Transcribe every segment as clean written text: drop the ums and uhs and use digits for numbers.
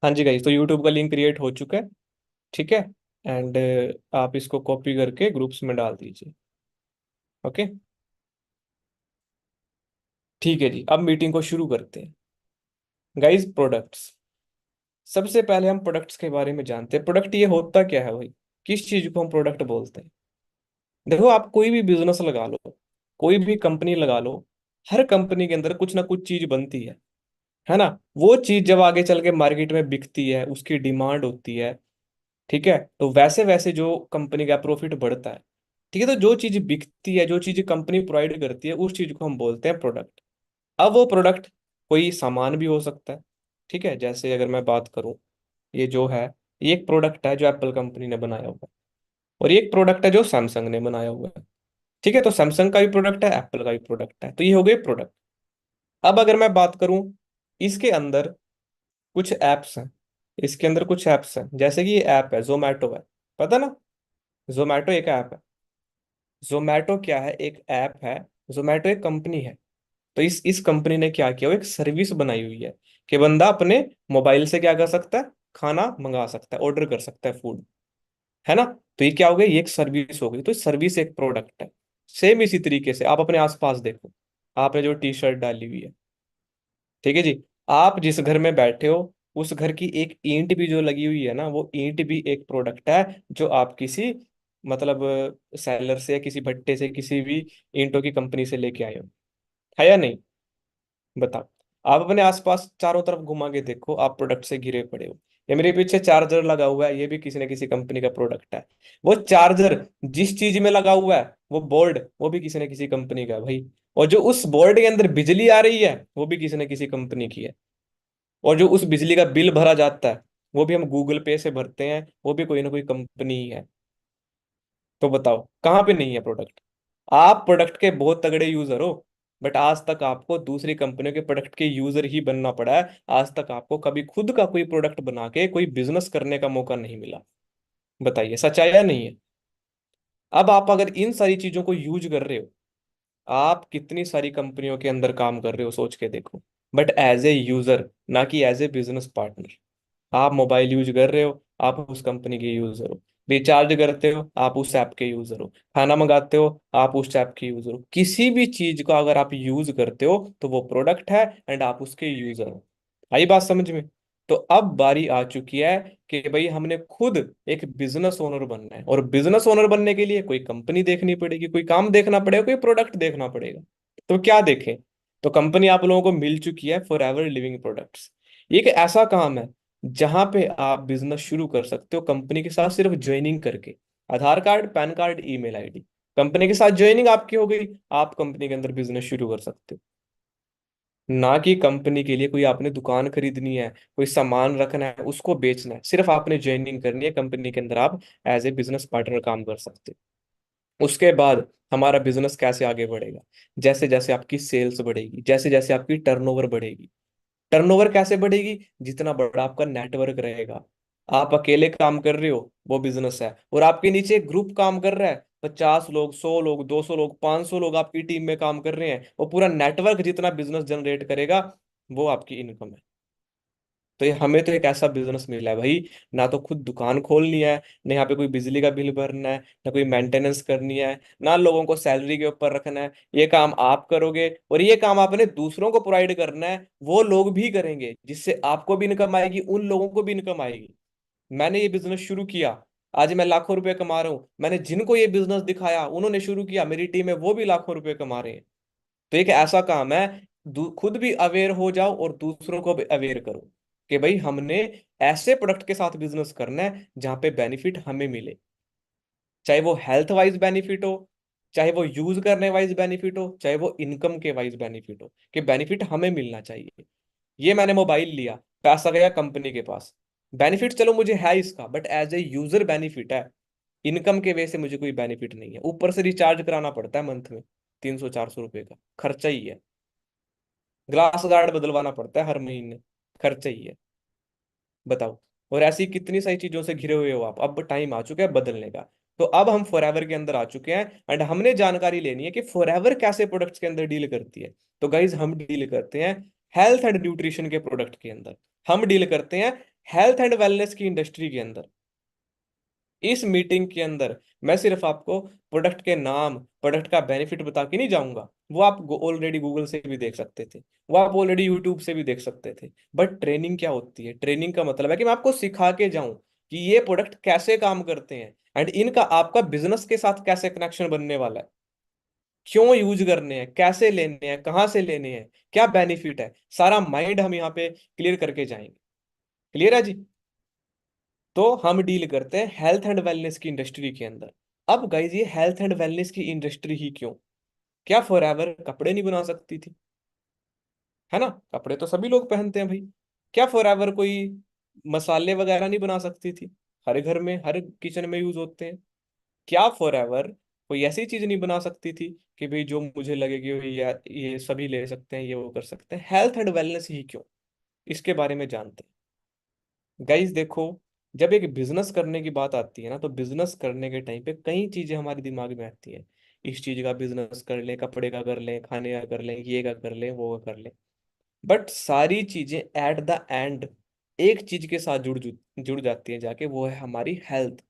हाँ जी गाइस, तो यूट्यूब का लिंक क्रिएट हो चुका है। ठीक है। एंड आप इसको कॉपी करके ग्रुप्स में डाल दीजिए। ओके। ठीक है जी, अब मीटिंग को शुरू करते हैं। Guys, products. सबसे पहले हम प्रोडक्ट्स के बारे में जानते हैं। प्रोडक्ट ये होता क्या है भाई? किस चीज को हम प्रोडक्ट बोलते हैं? देखो, आप कोई भी बिजनेस लगा लो, कोई भी कंपनी लगा लो, हर कंपनी के अंदर कुछ ना कुछ चीज बनती है ना। वो चीज जब आगे चल के मार्केट में बिकती है, उसकी डिमांड होती है। ठीक है, तो वैसे वैसे जो कंपनी का प्रॉफिट बढ़ता है। ठीक है, तो जो चीज बिकती है, जो चीज कंपनी प्रोवाइड करती है, उस चीज को हम बोलते हैं प्रोडक्ट। अब वो प्रोडक्ट कोई सामान भी हो सकता है। ठीक है, जैसे अगर मैं बात करूं, ये जो है, ये एक प्रोडक्ट है जो एप्पल कंपनी ने बनाया हुआ है। और ये एक प्रोडक्ट है जो सैमसंग ने बनाया हुआ है। ठीक है, तो सैमसंग का भी प्रोडक्ट है, एप्पल का भी प्रोडक्ट है, तो ये हो गए प्रोडक्ट। अब अगर मैं बात करूं, इसके अंदर कुछ एप्स हैं। इसके अंदर कुछ एप्स हैं, जैसे कि ये ऐप है, जोमैटो है। पता ना? जोमैटो एक ऐप है। जोमैटो क्या है? एक ऐप है। जोमैटो एक कंपनी है। तो इस कंपनी ने क्या किया, वो एक सर्विस बनाई हुई है कि बंदा अपने मोबाइल से क्या कर सकता है, खाना मंगा सकता है, ऑर्डर कर सकता है फूड। है ना? तो ये क्या हो गया, ये एक सर्विस हो गई। तो सर्विस एक प्रोडक्ट है। सेम इसी तरीके से आप अपने आसपास देखो। आपने जो टी शर्ट डाली हुई है, ठीक है जी, आप जिस घर में बैठे हो, उस घर की एक ईंट भी जो लगी हुई है ना, वो ईंट भी एक प्रोडक्ट है, जो आप किसी मतलब सेलर से, किसी भट्टे से, किसी भी ईंटों की कंपनी से लेके आए हो। है या नहीं? बताओ। आप अपने आसपास चारों तरफ घुमा के देखो, आप प्रोडक्ट से घिरे पड़े हो। ये मेरे पीछे चार्जर लगा हुआ है, ये भी किसी न किसी कंपनी का प्रोडक्ट है। वो चार्जर जिस चीज में लगा हुआ है, वो बोर्ड, वो भी किसी न किसी कंपनी का है भाई। और जो उस बोर्ड के अंदर बिजली आ रही है, वो भी किसी न किसी कंपनी की है। और जो उस बिजली का बिल भरा जाता है, वो भी हम गूगल पे से भरते हैं, वो भी कोई ना कोई कंपनी ही है। तो बताओ, कहाँ पे नहीं है प्रोडक्ट? आप प्रोडक्ट के बहुत तगड़े यूजर हो, बट आज तक आपको दूसरी कंपनियों के प्रोडक्ट के यूजर ही बनना पड़ा है। आज तक आपको कभी खुद का कोई प्रोडक्ट बना के कोई बिजनेस करने का मौका नहीं मिला। बताइए, सच है या नहीं है? अब आप अगर इन सारी चीजों को यूज कर रहे हो, आप कितनी सारी कंपनियों के अंदर काम कर रहे हो, सोच के देखो। बट एज ए यूजर, ना कि एज ए बिजनेस पार्टनर। आप मोबाइल यूज कर रहे हो, आप उस कंपनी के यूजर हो। रिचार्ज करते हो, आप उस ऐप के यूजर हो। खाना मंगाते हो, आप उस ऐप के यूजर हो। किसी भी चीज को अगर आप यूज करते हो, तो वो प्रोडक्ट है, एंड आप उसके यूजर हो। आई बात समझ में? तो अब बारी आ चुकी है कि भाई हमने खुद एक बिजनेस ओनर बनना है, और बिजनेस ओनर बनने के लिए कोई कंपनी देखनी पड़ेगी, कोई काम देखना पड़ेगा, कोई प्रोडक्ट देखना पड़ेगा। तो क्या देखें? तो कंपनी आप लोगों को मिल चुकी है, फॉर एवर लिविंग प्रोडक्ट्स। ये एक ऐसा काम है जहां पे आप बिजनेस शुरू कर सकते हो कंपनी के साथ, सिर्फ ज्वाइनिंग करके। Aadhaar card, PAN card, email ID, company के साथ ज्वाइनिंग आपकी हो गई। आप कंपनी के अंदर बिजनेस शुरू कर सकते हो। ना कि कंपनी के लिए कोई आपने दुकान खरीदनी है, कोई सामान रखना है, उसको बेचना है। सिर्फ आपने ज्वाइनिंग करनी है कंपनी के अंदर, आप एज ए बिजनेस पार्टनर काम कर सकते हो। उसके बाद हमारा बिजनेस कैसे आगे बढ़ेगा? जैसे जैसे आपकी सेल्स बढ़ेगी, जैसे जैसे आपकी टर्नओवर बढ़ेगी। टर्नओवर कैसे बढ़ेगी? जितना बड़ा आपका नेटवर्क रहेगा। आप अकेले काम कर रहे हो, वो बिजनेस है, और आपके नीचे एक ग्रुप काम कर रहा है, 50 लोग, 100 लोग, 200 लोग, 500 लोग आपकी टीम में काम कर रहे हैं, वो पूरा नेटवर्क जितना बिजनेस जनरेट करेगा, वो आपकी इनकम है। तो ये हमें तो एक ऐसा बिजनेस मिला है भाई, ना तो खुद दुकान खोलनी है, ना यहाँ पे कोई बिजली का बिल भरना है, ना कोई मेंटेनेंस करनी है, ना लोगों को सैलरी के ऊपर रखना है। ये काम आप करोगे, और ये काम आपने दूसरों को प्रोवाइड करना है, वो लोग भी करेंगे, जिससे आपको भी इनकम आएगी, उन लोगों को भी इनकम आएगी। मैंने ये बिजनेस शुरू किया, आज मैं लाखों रुपए कमा रहा हूँ। मैंने जिनको ये बिजनेस दिखाया, उन्होंने शुरू किया, मेरी टीम है, वो भी लाखों रुपए कमा रहे हैं। तो एक ऐसा काम है, खुद भी अवेयर हो जाओ और दूसरों को भी अवेयर करो कि भाई हमने ऐसे प्रोडक्ट के साथ बिजनेस करना है जहां पे बेनिफिट हमें मिले। चाहे वो हेल्थ वाइज बेनिफिट हो, चाहे वो यूज करने वाइज बेनिफिट हो, चाहे वो इनकम के वाइज बेनिफिट हो, कि बेनिफिट हमें मिलना चाहिए। ये मैंने मोबाइल लिया, पैसा गया कंपनी के पास, बेनिफिट चलो मुझे है इसका, but as a user benefit है। इनकम के वे से मुझे कोई बेनिफिट नहीं है। ऊपर से रिचार्ज कराना पड़ता है मंथ में, 300 400 रुपए का खर्चा ही है। ग्लास गार्ड बदलवाना पड़ता है हर महीने, खर्चा ही है। बताओ। और ऐसी कितनी सारी चीजों से घिरे हुए हो आप। अब टाइम आ चुका है बदलने का। तो अब हम फॉरएवर के अंदर आ चुके हैं, एंड हमने जानकारी लेनी है कि फॉरएवर कैसे प्रोडक्ट्स के अंदर डील करती है। तो गाइज, हम डील करते हैं हेल्थ एंड न्यूट्रिशन के प्रोडक्ट के अंदर। हम डील करते हैं हेल्थ एंड वेलनेस की इंडस्ट्री के अंदर, इस मीटिंग के अंदर मैं सिर्फ आपको प्रोडक्ट के नाम, प्रोडक्ट का बेनिफिट बता के नहीं जाऊंगा। वो आप ऑलरेडी गूगल से भी देख सकते थे, वो आप ऑलरेडी यूट्यूब से भी देख सकते थे। बट ट्रेनिंग क्या होती है? ट्रेनिंग का मतलब है कि मैं आपको सिखा के जाऊं कि ये प्रोडक्ट कैसे काम करते हैं, एंड इनका आपका बिजनेस के साथ कैसे कनेक्शन बनने वाला है, क्यों यूज करने हैं, कैसे लेने हैं, कहाँ से लेने हैं, क्या बेनिफिट है, सारा माइंड हम यहाँ पे क्लियर करके जाएंगे। क्लियर है जी? तो हम डील करते हैं हेल्थ एंड वेलनेस की इंडस्ट्री के अंदर। अब गाइज, ये हेल्थ एंड वेलनेस की इंडस्ट्री ही क्यों? क्या फॉर एवर कपड़े नहीं बना सकती थी? है ना, कपड़े तो सभी लोग पहनते हैं भाई। क्या फॉर एवर कोई मसाले वगैरह नहीं बना सकती थी? हर घर में, हर किचन में यूज होते हैं। क्या फॉर एवर कोई ऐसी चीज नहीं बना सकती थी कि भाई जो मुझे लगे कि भाई यार ये सभी ले सकते हैं, ये वो कर सकते हैं? हेल्थ एंड वेलनेस ही क्यों? इसके बारे में जानते हैं। गाइज देखो, जब एक बिजनेस करने की बात आती है ना, तो बिजनेस करने के टाइम पे कई चीजें हमारे दिमाग में आती हैं। इस चीज का बिजनेस कर लें, कपड़े का कर लें, खाने का कर लें, ये का कर लें, वो का कर लें। बट सारी चीजें एट द एंड एक चीज के साथ जुड़ जाती हैं जाके, वो है हमारी हेल्थ।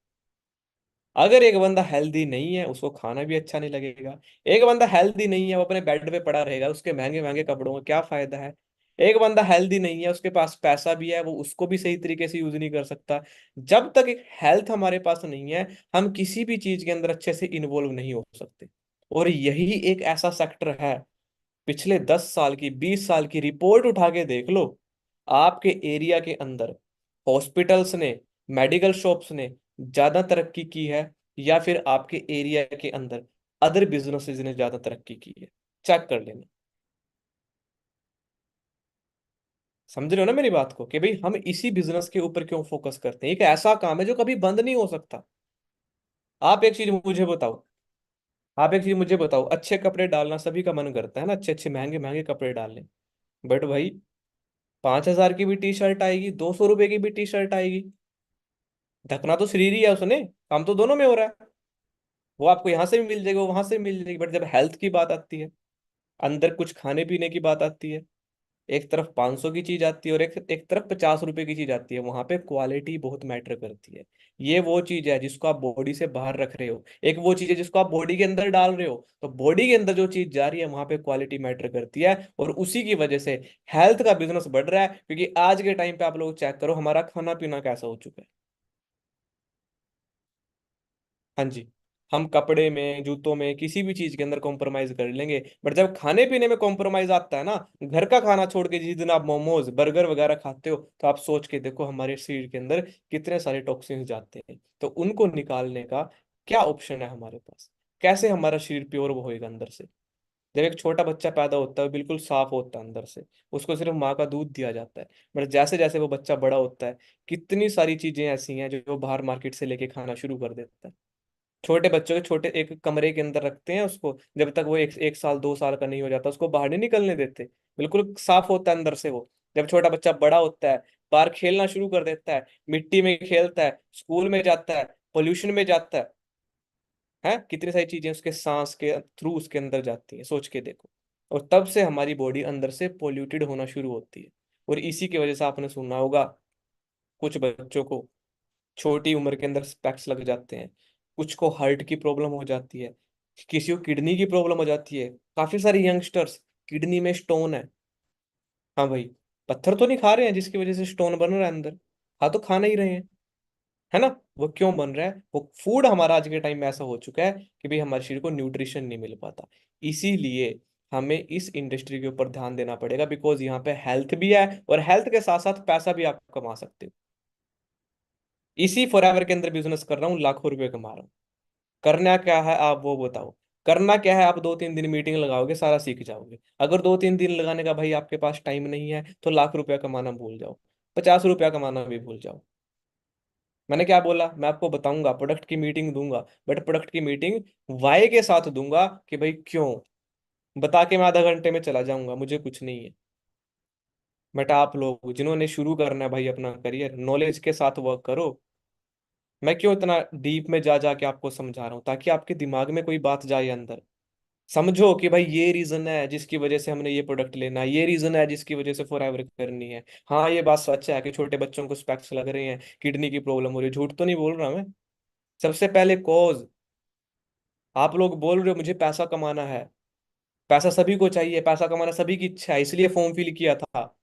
अगर एक बंदा हेल्दी नहीं है, उसको खाना भी अच्छा नहीं लगेगा। एक बंदा हेल्दी नहीं है, वो अपने बेड पे पड़ा रहेगा, उसके महंगे महंगे कपड़ों का क्या फायदा है? एक बंदा हेल्दी नहीं है, उसके पास पैसा भी है, वो उसको भी सही तरीके से यूज नहीं कर सकता। जब तक एक हेल्थ हमारे पास नहीं है, हम किसी भी चीज के अंदर अच्छे से इन्वॉल्व नहीं हो सकते। और यही एक ऐसा सेक्टर है, पिछले 10 साल की, 20 साल की रिपोर्ट उठा के देख लो, आपके एरिया के अंदर हॉस्पिटल्स ने, मेडिकल शॉप्स ने ज्यादा तरक्की की है, या फिर आपके एरिया के अंदर अदर बिजनेसेस ने ज्यादा तरक्की की है? चेक कर लेना। समझ रहे हो ना मेरी बात को, कि भाई हम इसी बिजनेस के ऊपर क्यों फोकस करते हैं? एक ऐसा काम है जो कभी बंद नहीं हो सकता। आप एक चीज मुझे बताओ, आप एक चीज मुझे बताओ, अच्छे कपड़े डालना सभी का मन करता है ना, अच्छे अच्छे महंगे महंगे कपड़े डालने। बट भाई, 5,000 की भी टी शर्ट आएगी, 200 रुपए की भी टी शर्ट आएगी, ढकना तो शरीर ही है उसने, काम तो दोनों में हो रहा है। वो आपको यहाँ से भी मिल जाएगा, वो वहां से भी मिल जाएगी। बट जब हेल्थ की बात आती है, अंदर कुछ खाने पीने की बात आती है, एक तरफ 500 की चीज आती है और एक एक तरफ 50 रुपए की चीज आती है, वहां पे क्वालिटी बहुत मैटर करती है। ये वो चीज है जिसको आप बॉडी से बाहर रख रहे हो, एक वो चीज है जिसको आप बॉडी के अंदर डाल रहे हो। तो बॉडी के अंदर जो चीज जा रही है, वहां पे क्वालिटी मैटर करती है, और उसी की वजह से हेल्थ का बिजनेस बढ़ रहा है। क्योंकि आज के टाइम पे आप लोग चेक करो, हमारा खाना पीना कैसा हो चुका है। हाँ जी, हम कपड़े में, जूतों में, किसी भी चीज के अंदर कॉम्प्रोमाइज कर लेंगे, बट जब खाने पीने में कॉम्प्रोमाइज आता है ना, घर का खाना छोड़ के जिस दिन आप मोमोज बर्गर वगैरह खाते हो, तो आप सोच के देखो हमारे शरीर के अंदर कितने सारे टॉक्सिन्स जाते हैं। तो उनको निकालने का क्या ऑप्शन है हमारे पास? कैसे हमारा शरीर प्योर होएगा अंदर से? जब एक छोटा बच्चा पैदा होता है, वो बिल्कुल साफ होता है अंदर से, उसको सिर्फ माँ का दूध दिया जाता है। बट जैसे जैसे वो बच्चा बड़ा होता है, कितनी सारी चीजें ऐसी हैं जो बाहर मार्केट से लेके खाना शुरू कर देता है। छोटे बच्चों के छोटे एक कमरे के अंदर रखते हैं उसको, जब तक वो एक साल 2 साल का नहीं हो जाता, उसको बाहर नहीं निकलने देते। बिल्कुल साफ होता है अंदर से वो। जब छोटा बच्चा बड़ा होता है, बाहर खेलना शुरू कर देता है, मिट्टी में खेलता है, स्कूल में जाता है, पोल्यूशन में जाता है, कितनी सारी चीजें उसके सांस के थ्रू उसके अंदर जाती हैं, सोच के देखो। और तब से हमारी बॉडी अंदर से पोल्यूटेड होना शुरू होती है। और इसी की वजह से आपने सुना होगा, कुछ बच्चों को छोटी उम्र के अंदर स्पेक्स लग जाते हैं, कुछ को हार्ट की प्रॉब्लम हो जाती है, किसी को किडनी की प्रॉब्लम हो जाती है। काफी सारे यंगस्टर्स, किडनी में स्टोन है। हाँ भाई, पत्थर तो नहीं खा रहे हैं जिसकी वजह से स्टोन बन रहा है अंदर, खा तो खा नहीं रहे हैं, है ना? वो क्यों बन रहा है? वो फूड हमारा आज के टाइम में ऐसा हो चुका है कि भाई हमारे शरीर को न्यूट्रिशन नहीं मिल पाता। इसीलिए हमें इस इंडस्ट्री के ऊपर ध्यान देना पड़ेगा, बिकॉज यहाँ पे हेल्थ भी है, और हेल्थ के साथ साथ पैसा भी आप कमा सकते हो। इसी फॉरएवर के अंदर बिजनेस कर रहा हूँ, लाखों रुपए कमा रहा हूँ। करना क्या है आप वो बताओ? करना क्या है? आप 2-3 दिन मीटिंग लगाओगे, सारा सीख जाओगे। अगर 2-3 दिन लगाने का भाई आपके पास टाइम नहीं है, तो लाख रुपया कमाना भूल जाओ, 50 रुपया कमाना भी भूल जाओ। मैंने क्या बोला? मैं आपको बताऊंगा, प्रोडक्ट की मीटिंग दूंगा, बट प्रोडक्ट की मीटिंग वाई के साथ दूंगा कि भाई क्यों। बता के मैं आधा घंटे में चला जाऊंगा, मुझे कुछ नहीं है। बट आप लोग जिन्होंने शुरू करना है भाई अपना करियर, नॉलेज के साथ वर्क करो। मैं क्यों इतना डीप में जा जा के आपको समझा रहा हूँ? ताकि आपके दिमाग में कोई बात जाए अंदर, समझो कि भाई ये रीजन है जिसकी वजह से हमने ये प्रोडक्ट लेना है, ये रीजन है जिसकी वजह से फॉर एवर करनी है। हाँ ये बात सच है कि छोटे बच्चों को स्पेक्स लग रहे हैं, किडनी की प्रॉब्लम हो रही है, झूठ तो नहीं बोल रहा मैं। सबसे पहले कॉज, आप लोग बोल रहे हो मुझे पैसा कमाना है। पैसा सभी को चाहिए, पैसा कमाना सभी की इच्छा है, इसलिए फॉर्म फिल किया था।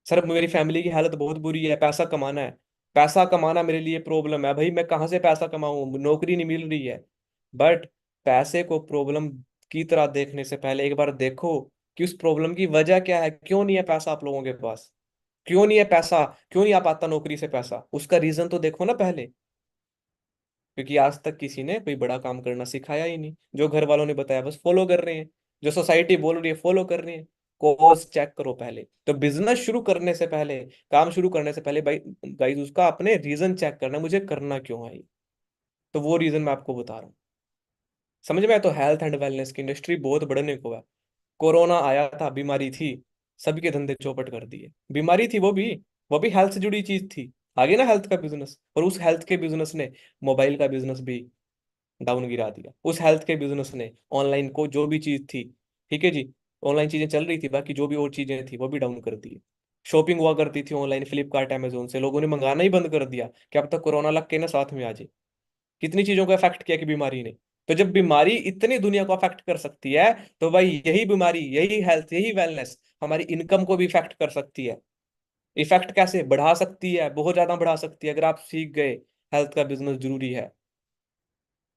सर मेरी फैमिली की हालत बहुत बुरी है, पैसा कमाना है। पैसा कमाना मेरे लिए प्रॉब्लम है भाई, मैं कहाँ से पैसा कमाऊं, नौकरी नहीं मिल रही है। बट पैसे को प्रॉब्लम की तरह देखने से पहले एक बार देखो कि उस प्रॉब्लम की वजह क्या है, क्यों नहीं है पैसा आप लोगों के पास। क्यों नहीं है पैसा, क्यों नहीं आ पाता नौकरी से पैसा, उसका रीजन तो देखो ना पहले। क्योंकि आज तक किसी ने कोई बड़ा काम करना सिखाया ही नहीं, जो घर वालों ने बताया बस फॉलो कर रहे हैं, जो सोसाइटी बोल रही है फॉलो कर रहे हैं। कोर्स चेक करो पहले, तो बिजनेस शुरू करने से पहले, काम शुरू करने से पहले भाई गाइस उसका अपने रीजन चेक करना, मुझे करना क्यों है ये। तो वो रीजन मैं आपको बता रहा हूँ। समझ में आया? तो हेल्थ एंड वेलनेस की इंडस्ट्री बहुत बढ़ने को है। कोरोना आया था, बीमारी थी, सबके धंधे चौपट कर दिए। बीमारी थी वो भी हेल्थ से जुड़ी चीज थी। आगे ना हेल्थ का बिजनेस, और उस हेल्थ के बिजनेस ने मोबाइल का बिजनेस भी डाउन गिरा दिया। उस हेल्थ के बिजनेस ने ऑनलाइन को जो भी चीज थी, ठीक है जी, ऑनलाइन चीजें चल रही थी, बाकी जो भी और चीजें थी वो भी डाउन कर दी। शॉपिंग हुआ करती थी ऑनलाइन, फ्लिपकार्ट अमेजोन से, लोगों ने मंगाना ही बंद कर दिया कि अब तक कोरोना लग के ना साथ में आ जाए। कितनी चीजों को अफेक्ट किया कि बीमारी ने। तो जब बीमारी इतनी दुनिया को अफेक्ट कर सकती है, तो भाई यही बीमारी, यही हेल्थ, यही वेलनेस हमारी इनकम को भी इफेक्ट कर सकती है। इफेक्ट कैसे बढ़ा सकती है, बहुत ज्यादा बढ़ा सकती है, अगर आप सीख गए हेल्थ का बिजनेस जरूरी है।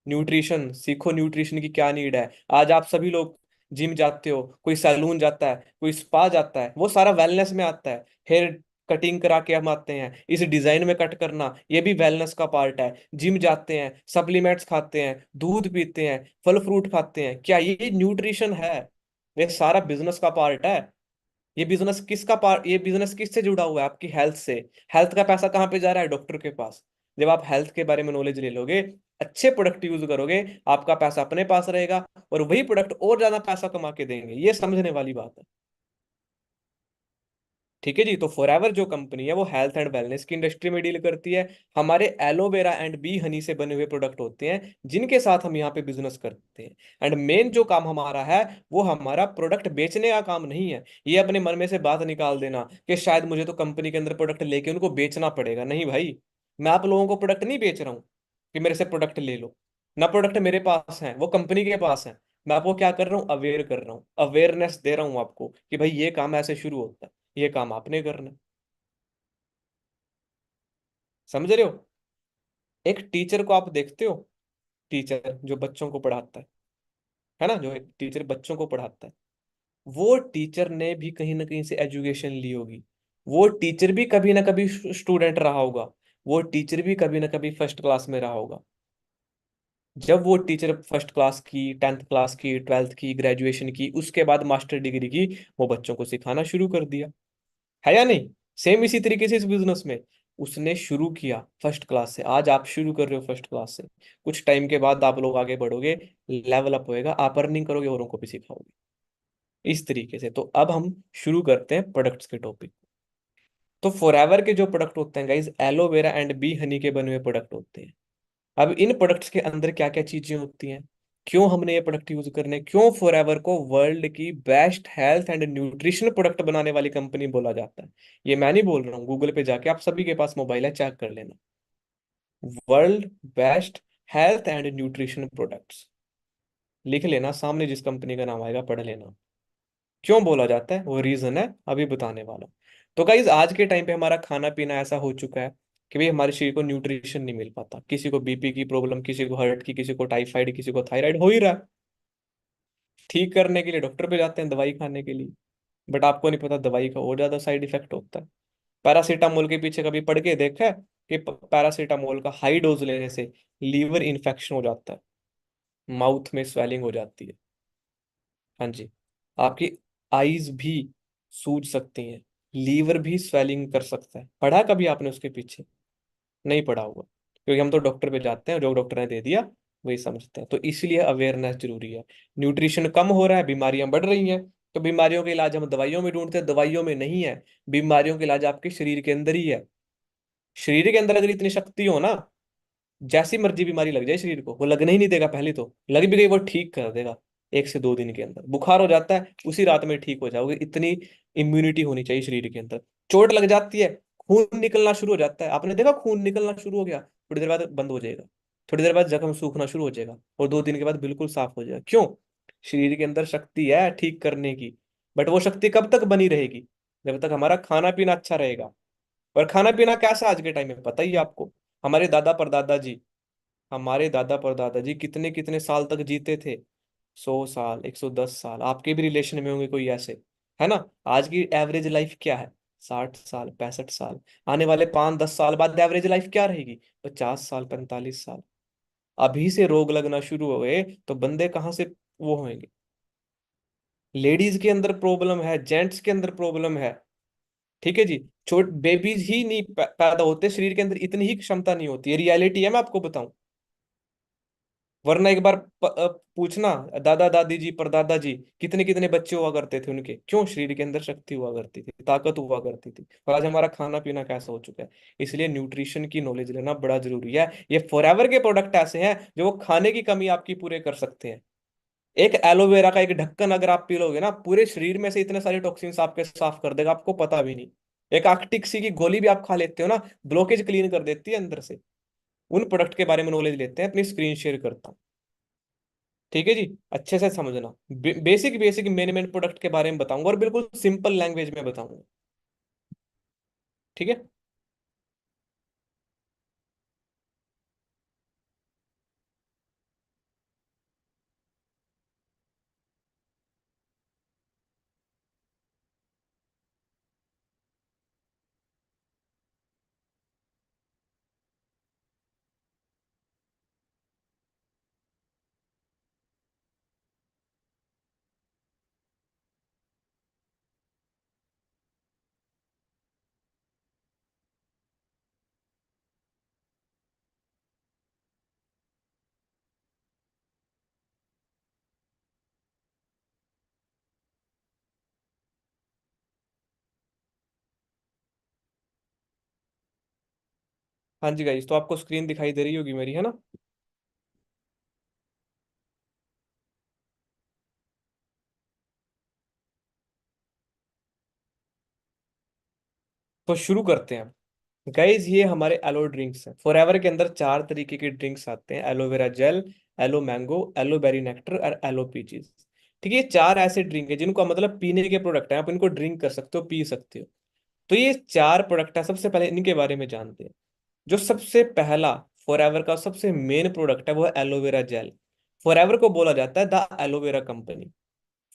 न्यूट्रिशन सीखो, न्यूट्रिशन की क्या नीड है। आज आप सभी लोग जिम जाते हो, कोई सैलून जाता है, कोई स्पा जाता है, वो सारा वेलनेस में आता है। हेयर कटिंग करा के हम आते हैं, इस डिजाइन में कट करना ये भी वेलनेस का पार्ट है। जिम जाते हैं, सप्लीमेंट्स खाते हैं, दूध पीते हैं, फल फ्रूट खाते हैं, क्या ये न्यूट्रिशन है? ये सारा बिजनेस का पार्ट है। ये बिजनेस किसका पार्ट, ये बिजनेस किससे जुड़ा हुआ है? आपकी हेल्थ से। हेल्थ का पैसा कहाँ पे जा रहा है? डॉक्टर के पास। जब आप हेल्थ के बारे में नॉलेज ले लोगे, अच्छे प्रोडक्ट यूज करोगे, आपका पैसा अपने पास रहेगा, और वही प्रोडक्ट और ज्यादा पैसा कमा के देंगे, ये समझने वाली बात है। ठीक है जी, तो फॉरएवर जो कंपनी है वो हेल्थ एंड वेलनेस की इंडस्ट्री में डील करती है। हमारे एलोवेरा एंड बी हनी से बने हुए प्रोडक्ट होते हैं जिनके साथ हम यहाँ पे बिजनेस करते हैं। एंड मेन जो काम हमारा है, वो हमारा प्रोडक्ट बेचने का काम नहीं है। ये अपने मन में से बात निकाल देना कि शायद मुझे तो कंपनी के अंदर प्रोडक्ट लेके उनको बेचना पड़ेगा, नहीं भाई। मैं आप लोगों को प्रोडक्ट नहीं बेच रहा हूँ कि मेरे से प्रोडक्ट ले लो। ना प्रोडक्ट मेरे पास है, वो कंपनी के पास है। मैं आपको क्या कर रहा हूँ, अवेयर कर रहा हूँ, अवेयरनेस दे रहा हूँ आपको कि भाई ये काम ऐसे शुरू होता है, ये काम आपने करना है। समझ रहे हो? एक टीचर को आप देखते हो, टीचर जो बच्चों को पढ़ाता है ना, जो एक टीचर बच्चों को पढ़ाता है, वो टीचर ने भी कहीं ना कहीं से एजुकेशन ली होगी। वो टीचर भी कभी ना कभी स्टूडेंट रहा होगा। वो टीचर भी कभी ना कभी फर्स्ट क्लास में रहा होगा। जब वो टीचर फर्स्ट क्लास की, टेंथ क्लास की, ट्वेल्थ की, ग्रेजुएशन की, उसके बाद मास्टर डिग्री की, वो बच्चों को सिखाना शुरू कर दिया, है या नहीं? सेम इसी तरीके से इस बिजनेस में उसने शुरू किया फर्स्ट क्लास से, आज आप शुरू कर रहे हो फर्स्ट क्लास से। कुछ टाइम के बाद आप लोग आगे बढ़ोगे, लेवल अप होएगा, आप अर्निंग करोगे, औरों को भी सिखाओगे। इस तरीके से तो अब हम शुरू करते हैं प्रोडक्ट्स के टॉपिक। तो फॉरएवर के जो प्रोडक्ट होते हैं guys, aloe vera and B Honey के बने हुए प्रोडक्ट होते हैं। अब इन प्रोडक्ट्स के अंदर क्या क्या चीजें होती हैं, क्यों हमने ये प्रोडक्ट यूज करने, क्यों फॉरएवर को वर्ल्ड की best health and nutrition product बनाने वाली कंपनी बोला जाता है। ये मैं नहीं बोल रहा हूँ, गूगल पे जाके आप सभी के पास मोबाइल है, चेक कर लेना। World best health and nutrition products लिख लेना, सामने जिस कंपनी का नाम आएगा पढ़ लेना। क्यों बोला जाता है, वो रीजन है अभी बताने वाला हूं। तो गाइज आज के टाइम पे हमारा खाना पीना ऐसा हो चुका है कि भाई हमारे शरीर को न्यूट्रिशन नहीं मिल पाता। किसी को बीपी की प्रॉब्लम, किसी को हार्ट की, किसी को टाइफाइड, किसी को थायराइड हो ही रहा है। ठीक करने के लिए डॉक्टर पे जाते हैं दवाई खाने के लिए। बट आपको नहीं पता दवाई का और ज्यादा साइड इफेक्ट होता है। पैरासीटामोल के पीछे कभी पढ़ के देखा है कि पैरासीटामोल का हाई डोज लेने से लीवर इन्फेक्शन हो जाता है, माउथ में स्वेलिंग हो जाती है। हाँ जी, आपकी आईज भी सूज सकती हैं, लीवर भी स्वेलिंग कर सकता है। पढ़ा कभी आपने उसके पीछे? नहीं पढ़ा होगा, क्योंकि हम तो डॉक्टर पे जाते हैं, जो डॉक्टर ने दे दिया वही समझते हैं। तो इसलिए अवेयरनेस जरूरी है। न्यूट्रिशन कम हो रहा है, बीमारियां बढ़ रही हैं, तो बीमारियों के इलाज हम दवाइयों में ढूंढते हैं, दवाइयों में नहीं है। बीमारियों के इलाज आपके शरीर के अंदर ही है। शरीर के अंदर अगर इतनी शक्ति हो ना, जैसी मर्जी बीमारी लग जाए शरीर को, वो लगने ही नहीं देगा, पहले तो लग भी गई वो ठीक कर देगा। 1 से 2 दिन के अंदर बुखार हो जाता है, उसी रात में ठीक हो जाओगे, इतनी इम्यूनिटी होनी चाहिए शरीर के अंदर। चोट लग जाती है, खून निकलना शुरू हो जाता है, आपने देखा खून निकलना शुरू हो गया, थोड़ी देर बाद बंद हो जाएगा, थोड़ी देर बाद जख्म सूखना शुरू हो जाएगा, और 2 दिन के बाद बिल्कुल साफ हो जाएगा। क्यों? शरीर के अंदर शक्ति है ठीक करने की। बट वो शक्ति कब तक बनी रहेगी? जब तक हमारा खाना पीना अच्छा रहेगा। और खाना पीना कैसा आज के टाइम में पता ही है आपको। हमारे दादा परदादा जी, हमारे दादा परदादा जी कितने कितने साल तक जीते थे। 100 साल, 110 साल, आपके भी रिलेशन में होंगे कोई ऐसे, है ना। आज की एवरेज लाइफ क्या है? 60 साल, 65 साल। आने वाले 5-10 साल बाद एवरेज लाइफ क्या रहेगी? 50 साल, 45 साल। अभी से रोग लगना शुरू हो गए तो बंदे कहाँ से वो होंगे? लेडीज के अंदर प्रॉब्लम है, जेंट्स के अंदर प्रॉब्लम है। ठीक है जी। छोट बेबीज ही नहीं पैदा होते, शरीर के अंदर इतनी ही क्षमता नहीं होती है, रियलिटी है, मैं आपको बताऊं। वरना एक बार पूछना, दादा दादी जी परदादा जी कितने कितने बच्चे हुआ करते थे उनके, क्यों? शरीर के अंदर शक्ति हुआ करती थी, ताकत हुआ करती थी। और आज हमारा खाना पीना कैसा हो चुका है। इसलिए न्यूट्रिशन की नॉलेज लेना बड़ा जरूरी है। ये फॉरएवर के प्रोडक्ट ऐसे हैं जो वो खाने की कमी आपकी पूरे कर सकते हैं। एक एलोवेरा का एक ढक्कन अगर आप पी लोगे ना, पूरे शरीर में से इतने सारे टॉक्सिन्स आपके साफ कर देगा, आपको पता भी नहीं। एक आर्कटिक सी की गोली भी आप खा लेते हो ना, ब्लॉकेज क्लीन कर देती है अंदर से। उन प्रोडक्ट के बारे में नॉलेज लेते हैं, अपनी स्क्रीन शेयर करता हूँ। ठीक है जी। अच्छे से समझना, basic basic main main product के बारे में बताऊंगा, और बिल्कुल सिंपल लैंग्वेज में बताऊंगा। ठीक है। हाँ जी गाइस, तो आपको स्क्रीन दिखाई दे रही होगी मेरी, है ना। तो शुरू करते हैं। गाइज ये हमारे एलो ड्रिंक्स हैं। फॉरएवर के अंदर 4 तरीके के ड्रिंक्स आते हैं: aloe vera gel, aloe mango, aloe berry nectar और एलो पीचीज। ठीक है, ये 4 ऐसे ड्रिंक है जिनको मतलब पीने के प्रोडक्ट हैं, आप इनको ड्रिंक कर सकते हो, पी सकते हो। तो ये 4 प्रोडक्ट है, सबसे पहले इनके बारे में जानते हैं। जो सबसे पहला फॉरएवर का सबसे मेन प्रोडक्ट है वो है एलोवेरा जेल। फॉरएवर को बोला जाता है द एलोवेरा कंपनी।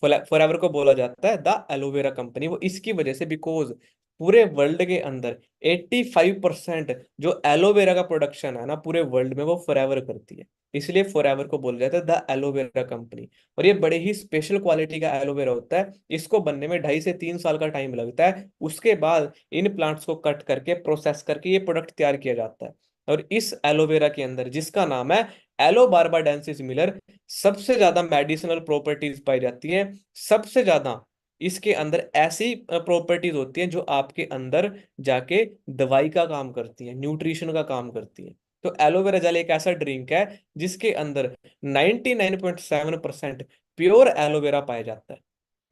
फॉरएवर को बोला जाता है द एलोवेरा कंपनी, वो इसकी वजह से, बिकॉज पूरे वर्ल्ड के अंदर 85% जो एलोवेरा का प्रोडक्शन है ना पूरे वर्ल्ड में, वो फॉरएवर करती है। इसलिए फॉरएवर को बोला जाता है द एलोवेरा कंपनी। और ये बड़े ही स्पेशल क्वालिटी का एलोवेरा होता है, इसको बनने में 2.5 से 3 साल का टाइम लगता है। उसके बाद इन प्लांट्स को कट करके प्रोसेस करके ये प्रोडक्ट तैयार किया जाता है। और इस एलोवेरा के अंदर, जिसका नाम है एलो बारबाडेंसिस मिलर, सबसे ज्यादा मेडिसिनल प्रॉपर्टीज पाई जाती हैं। सबसे ज्यादा इसके अंदर ऐसी प्रॉपर्टीज होती हैं जो आपके अंदर जाके दवाई का काम करती हैं, न्यूट्रिशन का काम करती हैं। तो एलोवेरा जेल एक ऐसा ड्रिंक है जिसके अंदर 99.7% प्योर एलोवेरा पाया जाता है।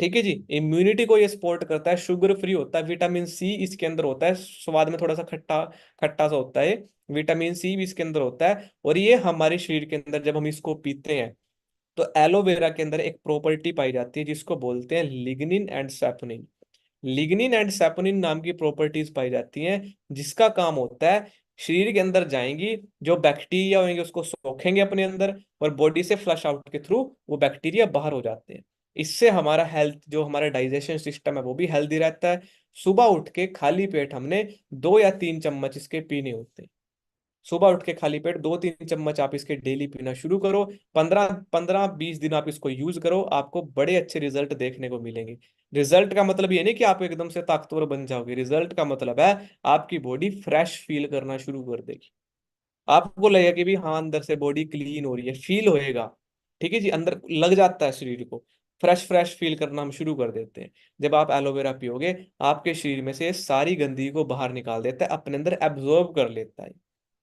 ठीक है जी। इम्यूनिटी को ये सपोर्ट करता है, शुगर फ्री होता है, विटामिन सी इसके अंदर होता है, स्वाद में थोड़ा सा खट्टा खट्टा सा होता है, विटामिन सी भी इसके अंदर होता है। और ये हमारे शरीर के अंदर जब हम इसको पीते हैं, तो एलोवेरा के अंदर एक प्रॉपर्टी पाई जाती है जिसको बोलते हैं lignin and saponin. Lignin and saponin नाम की प्रॉपर्टीज पाई जाती हैं, जिसका काम होता है शरीर के अंदर जाएंगी, जो बैक्टीरिया होंगे उसको सोखेंगे अपने अंदर, और बॉडी से फ्लश आउट के थ्रू वो बैक्टीरिया बाहर हो जाते हैं। इससे हमारा हेल्थ, जो हमारा डाइजेशन सिस्टम है, वो भी हेल्दी रहता है। सुबह उठ के खाली पेट हमने 2 या 3 चम्मच इसके पीने होते हैं। सुबह उठ के खाली पेट 2-3 चम्मच आप इसके डेली पीना शुरू करो। 15-15-20 दिन आप इसको यूज करो, आपको बड़े अच्छे रिजल्ट देखने को मिलेंगे। रिजल्ट का मतलब ये नहीं कि आप एकदम से ताकतवर बन जाओगे, रिजल्ट का मतलब है आपकी बॉडी फ्रेश फील करना शुरू कर देगी। आपको लगेगा कि भी हाँ, अंदर से बॉडी क्लीन हो रही है, फील होएगा। ठीक है जी, अंदर लग जाता है शरीर को, फ्रेश फ्रेश फील करना हम शुरू कर देते हैं। जब आप एलोवेरा पियोगे, आपके शरीर में से सारी गंदगी को बाहर निकाल देता है, अपने अंदर एब्जॉर्ब कर लेता है।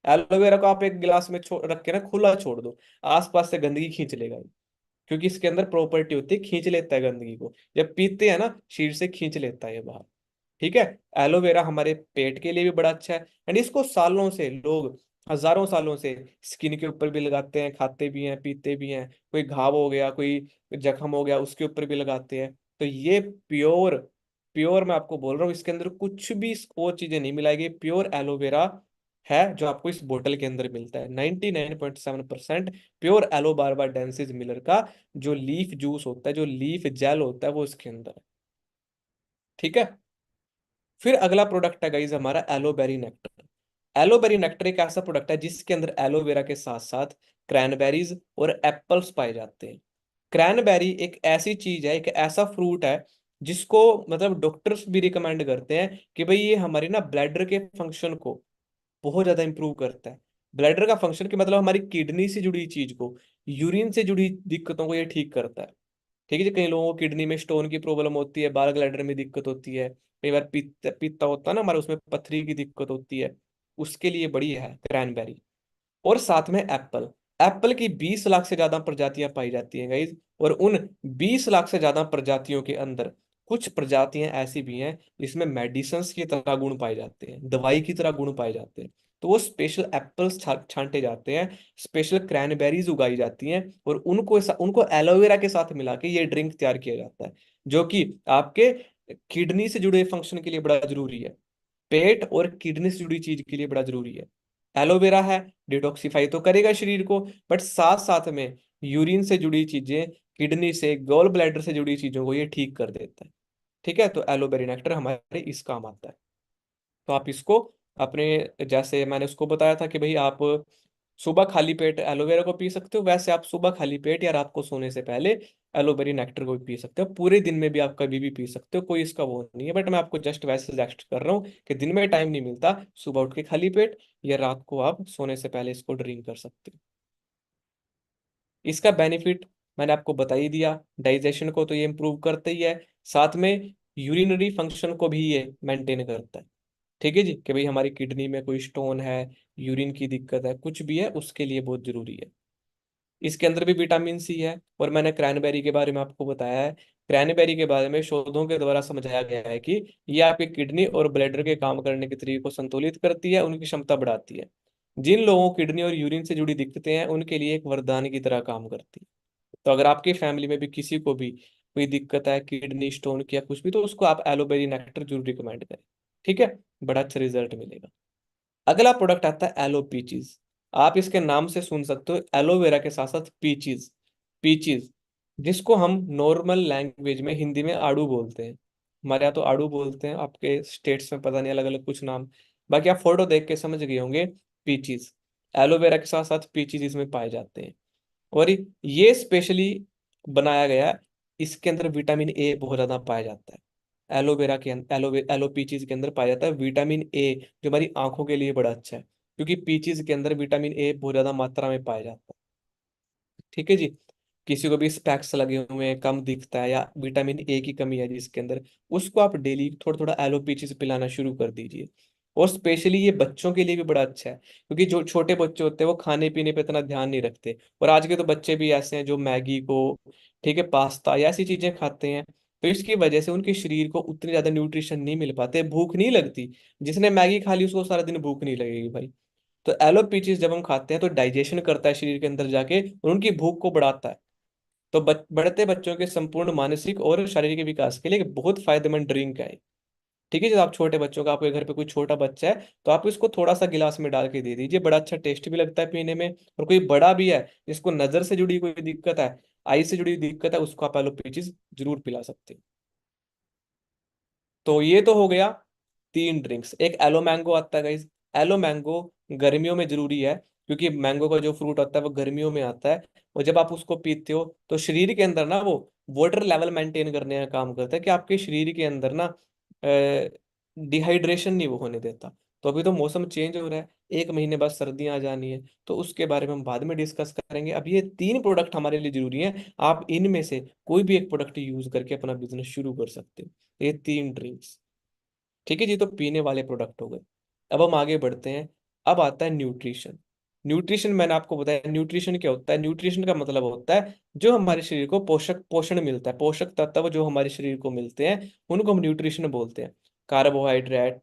एलोवेरा को आप एक गिलास में छोड़ रख के ना खुला छोड़ दो, आसपास से गंदगी खींच लेगा ये। क्योंकि इसके अंदर प्रॉपर्टी होती है, खींच लेता है गंदगी को, जब पीते हैं ना शरीर से खींच लेता है ये बाहर। ठीक है। एलोवेरा हमारे पेट के लिए भी बड़ा अच्छा है, एंड इसको सालों से लोग, हजारों सालों से स्किन के ऊपर भी लगाते हैं, खाते भी हैं, पीते भी हैं। कोई घाव हो गया, कोई जख्म हो गया, उसके ऊपर भी लगाते हैं। तो ये प्योर, प्योर मैं आपको बोल रहा हूँ, इसके अंदर कुछ भी और चीजें नहीं मिलाएगी, प्योर एलोवेरा है जो आपको इस बोतल के अंदर मिलता है। 99.7% प्योर एलो बारबा डेंसिस मिलर का जो लीफ जूस होता है, जो लीफ जेल होता है, वो इसके अंदर है। ठीक है। फिर अगला प्रोडक्ट है गाइज हमारा एलोबेरी नेक्टर। एलोबेरी नेक्टर एक ऐसा प्रोडक्ट है जिसके अंदर एलोवेरा के साथ साथ क्रैनबेरीज और एप्पल्स पाए जाते हैं। क्रैनबेरी एक ऐसी चीज है, एक ऐसा फ्रूट है जिसको मतलब डॉक्टर्स भी रिकमेंड करते हैं कि भाई ये हमारी ना ब्लैडर के फंक्शन को बहुत ज्यादा इंप्रूव करता है। ब्लैडर का फंक्शन की मतलब हमारी किडनी से जुड़ी चीज को, यूरिन से जुड़ी दिक्कतों को ये ठीक करता है। ठीक है जी। कई लोगों को किडनी में स्टोन की प्रॉब्लम होती है, बाल ब्लैडर में दिक्कत होती है, कई बार पित्ता होता है ना हमारा, उसमें पथरी की दिक्कत होती है, उसके लिए बढ़िया है क्रैनबेरी। और साथ में एप्पल। एप्पल की 20 लाख से ज्यादा प्रजातियां पाई जाती हैं गाइज, और उन 20 लाख से ज्यादा प्रजातियों के अंदर कुछ प्रजातियां ऐसी भी हैं जिसमें मेडिसिन्स की तरह गुण पाए जाते हैं, दवाई की तरह गुण पाए जाते हैं। तो वो स्पेशल एप्पल्स छांटे जाते हैं, स्पेशल क्रैनबेरीज उगाई जाती हैं, और उनको एलोवेरा के साथ मिला के ये ड्रिंक तैयार किया जाता है, जो कि आपके किडनी से जुड़े फंक्शन के लिए बड़ा जरूरी है, पेट और किडनी से जुड़ी चीज के लिए बड़ा जरूरी है। एलोवेरा है, डिटॉक्सिफाई तो करेगा शरीर को, बट साथ साथ में यूरिन से जुड़ी चीजें, किडनी से, गॉल ब्लैडर से जुड़ी चीजों को ये ठीक कर देता है। ठीक है। तो एलोवेरा नेक्टर हमारे इस काम आता है। तो आप इसको अपने, जैसे मैंने उसको बताया था कि भाई आप सुबह खाली पेट एलोवेरा को पी सकते हो, वैसे आप सुबह खाली पेट या रात को सोने से पहले एलोवेरा नेक्टर को भी पी सकते हो। पूरे दिन में भी आप कभी भी पी सकते हो, कोई इसका वो नहीं है, बट मैं आपको जस्ट वैसे सजेस्ट कर रहा हूँ कि दिन में टाइम नहीं मिलता, सुबह उठ के खाली पेट या रात को आप सोने से पहले इसको ड्रिंक कर सकते हो। इसका बेनिफिट मैंने आपको बता ही दिया, डाइजेशन को तो ये इम्प्रूव करता ही है, साथ में यूरिनरी फंक्शन को भी ये मेंटेन करता है। ठीक है जी, कि भाई हमारी किडनी में कोई स्टोन है, यूरिन की दिक्कत है, कुछ भी है, उसके लिए बहुत जरूरी है। इसके अंदर भी विटामिन सी है, और मैंने क्रैनबेरी के बारे में आपको बताया है। क्रैनबेरी के बारे में शोधों के द्वारा समझाया गया है कि ये आपकी किडनी और ब्लैडर के काम करने के तरीके को संतुलित करती है, उनकी क्षमता बढ़ाती है। जिन लोगों को किडनी और यूरिन से जुड़ी दिक्कतें हैं उनके लिए एक वरदान की तरह काम करती है। तो अगर आपकी फैमिली में भी किसी को भी कोई दिक्कत है, किडनी स्टोन की या कुछ भी, तो उसको आप एलोबेरी नेक्टर जरूर रिकमेंड करें। ठीक है। बड़ा अच्छा रिजल्ट मिलेगा। अगला प्रोडक्ट आता है एलो पीचीज। आप इसके नाम से सुन सकते हो, एलोवेरा के साथ साथ पीचीज। पीचीज, जिसको हम नॉर्मल लैंग्वेज में हिंदी में आड़ू बोलते हैं, हमारे यहाँ तो आड़ू बोलते हैं, आपके स्टेट्स में पता नहीं अलग अलग कुछ नाम, बाकी आप फोटो देख के समझ गए होंगे। पीचीज, एलोवेरा के साथ साथ पीचीज इसमें पाए जाते हैं। और ये स्पेशली बनाया गया है, इसके अंदर विटामिन ए बहुत ज्यादा पाया जाता है। एलोवेरा के अंदर, एलो पीचीज के अंदर पाया जाता है विटामिन ए, जो हमारी आंखों के लिए बड़ा अच्छा है, क्योंकि पीचीज के अंदर विटामिन ए बहुत ज्यादा मात्रा में पाया जाता है। ठीक है जी। किसी को भी स्पेक्स लगे हुए हैं, कम दिखता है, या विटामिन ए की कमी है जिसके अंदर, उसको आप डेली थोड़ा थोड़ा एलोपीचिस पिलाना शुरू कर दीजिए। और स्पेशली ये बच्चों के लिए भी बड़ा अच्छा है, क्योंकि जो छोटे बच्चे होते हैं वो खाने पीने पे इतना ध्यान नहीं रखते, और आज के तो बच्चे भी ऐसे हैं जो मैगी को, ठीक है, पास्ता या ऐसी चीजें खाते हैं। तो इसकी वजह से उनके शरीर को उतनी ज्यादा न्यूट्रिशन नहीं मिल पाते, भूख नहीं लगती। जिसने मैगी खा ली उसको सारा दिन भूख नहीं लगेगी भाई। तो एलो पीचीज जब हम खाते हैं तो डाइजेशन करता है शरीर के अंदर जाके, और उनकी भूख को बढ़ाता है। तो बढ़ते बच्चों के संपूर्ण मानसिक और शारीरिक विकास के लिए एक बहुत फायदेमंद ड्रिंक है। ठीक है, जब आप छोटे बच्चों का, आपके घर पे कोई छोटा बच्चा है तो आप इसको थोड़ा सा गिलास में डाल के दे दीजिए, बड़ा अच्छा टेस्ट भी लगता है पीने में। और कोई बड़ा भी है जिसको नजर से जुड़ी कोई दिक्कत है, आई से जुड़ी दिक्कत है, उसको आप एलो पीचीज जरूर पिला सकते हैं। तो ये तो हो गया 3 ड्रिंक्स। एक एलो मैंगो आता है गाइस। एलो मैंगो गर्मियों में जरूरी है, क्योंकि मैंगो का जो फ्रूट होता है वो गर्मियों में आता है, और जब आप उसको पीते हो तो शरीर के अंदर ना वो वाटर लेवल मेंटेन करने का काम करता है, कि आपके शरीर के अंदर ना डिहाइड्रेशन नहीं वो होने देता। तो अभी तो मौसम चेंज हो रहा है, 1 महीने बाद सर्दियां आ जानी है, तो उसके बारे में हम बाद में डिस्कस करेंगे। अब ये 3 प्रोडक्ट हमारे लिए जरूरी हैं, आप इनमें से कोई भी एक प्रोडक्ट यूज करके अपना बिजनेस शुरू कर सकते हो। ये 3 ड्रिंक्स। ठीक है जी, तो पीने वाले प्रोडक्ट हो गए। अब हम आगे बढ़ते हैं। अब आता है न्यूट्रिशन। न्यूट्रिशन मैंने आपको बताया, न्यूट्रिशन क्या होता है? न्यूट्रिशन का मतलब होता है जो हमारे शरीर को पोषक पोषण मिलता है, पोषक तत्व जो हमारे शरीर को मिलते हैं उनको हम न्यूट्रिशन बोलते हैं। कार्बोहाइड्रेट,